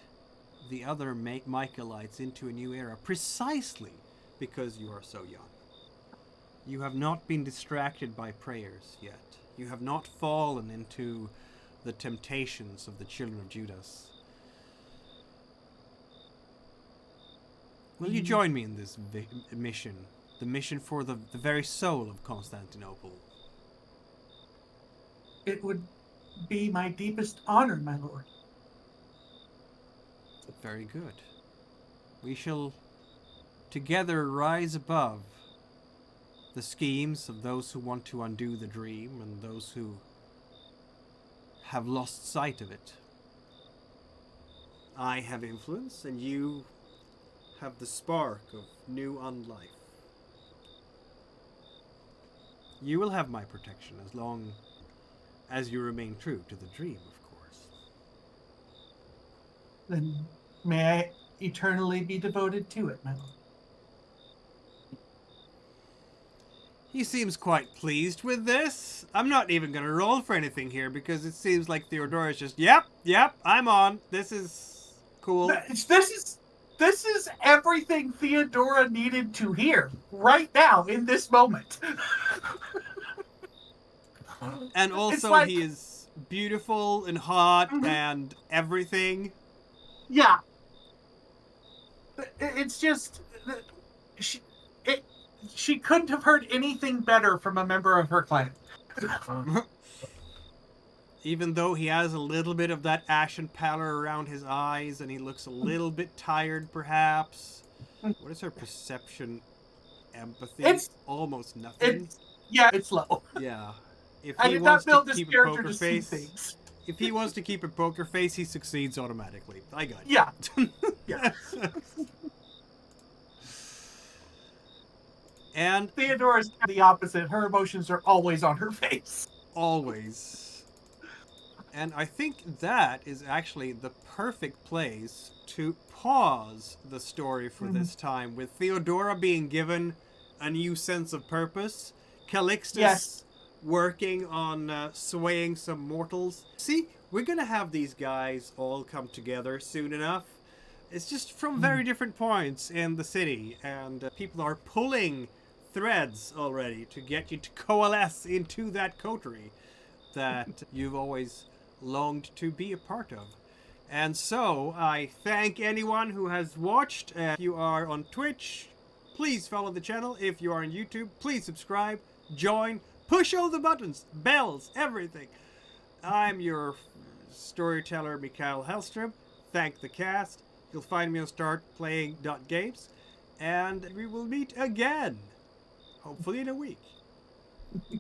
the other Michaelites into a new era, precisely because you are so young. You have not been distracted by prayers yet. You have not fallen into the temptations of the children of Judas. Will you join me in this mission? The mission for the very soul of Constantinople. It would be my deepest honor, my lord. Very good. We shall together rise above the schemes of those who want to undo the dream and those who have lost sight of it. I have influence, and you have the spark of new unlife. You will have my protection as long as you remain true to the dream, of course. Then may I eternally be devoted to it, my lord. He seems quite pleased with this. I'm not even going to roll for anything here because it seems like Theodora is just, yep, I'm on. This is cool. This is everything Theodora needed to hear right now in this moment. And also like, he is beautiful and hot and everything. Yeah. It's just she couldn't have heard anything better from a member of her clan. Even though he has a little bit of that ashen pallor around his eyes and he looks a little bit tired, perhaps. What is her perception? Empathy? It's almost nothing. It's low. Yeah. If I he did wants not build to this keep a character poker to see face, things. if he wants to keep a poker face, he succeeds automatically. I got it. Yeah. Yeah. And Theodora's the opposite. Her emotions are always on her face. always. And I think that is actually the perfect place to pause the story for this time, with Theodora being given a new sense of purpose, Calixtus working on swaying some mortals. See, we're going to have these guys all come together soon enough. It's just from very different points in the city, and people are pulling threads already to get you to coalesce into that coterie that you've always longed to be a part of. And so I thank anyone who has watched. If you are on Twitch, please follow the channel. If you are on YouTube, please subscribe, join, push all the buttons, bells, everything. I'm your storyteller, Mikael Hellström. Thank the cast. You'll find me on startplaying.games, and we will meet again, hopefully in a week.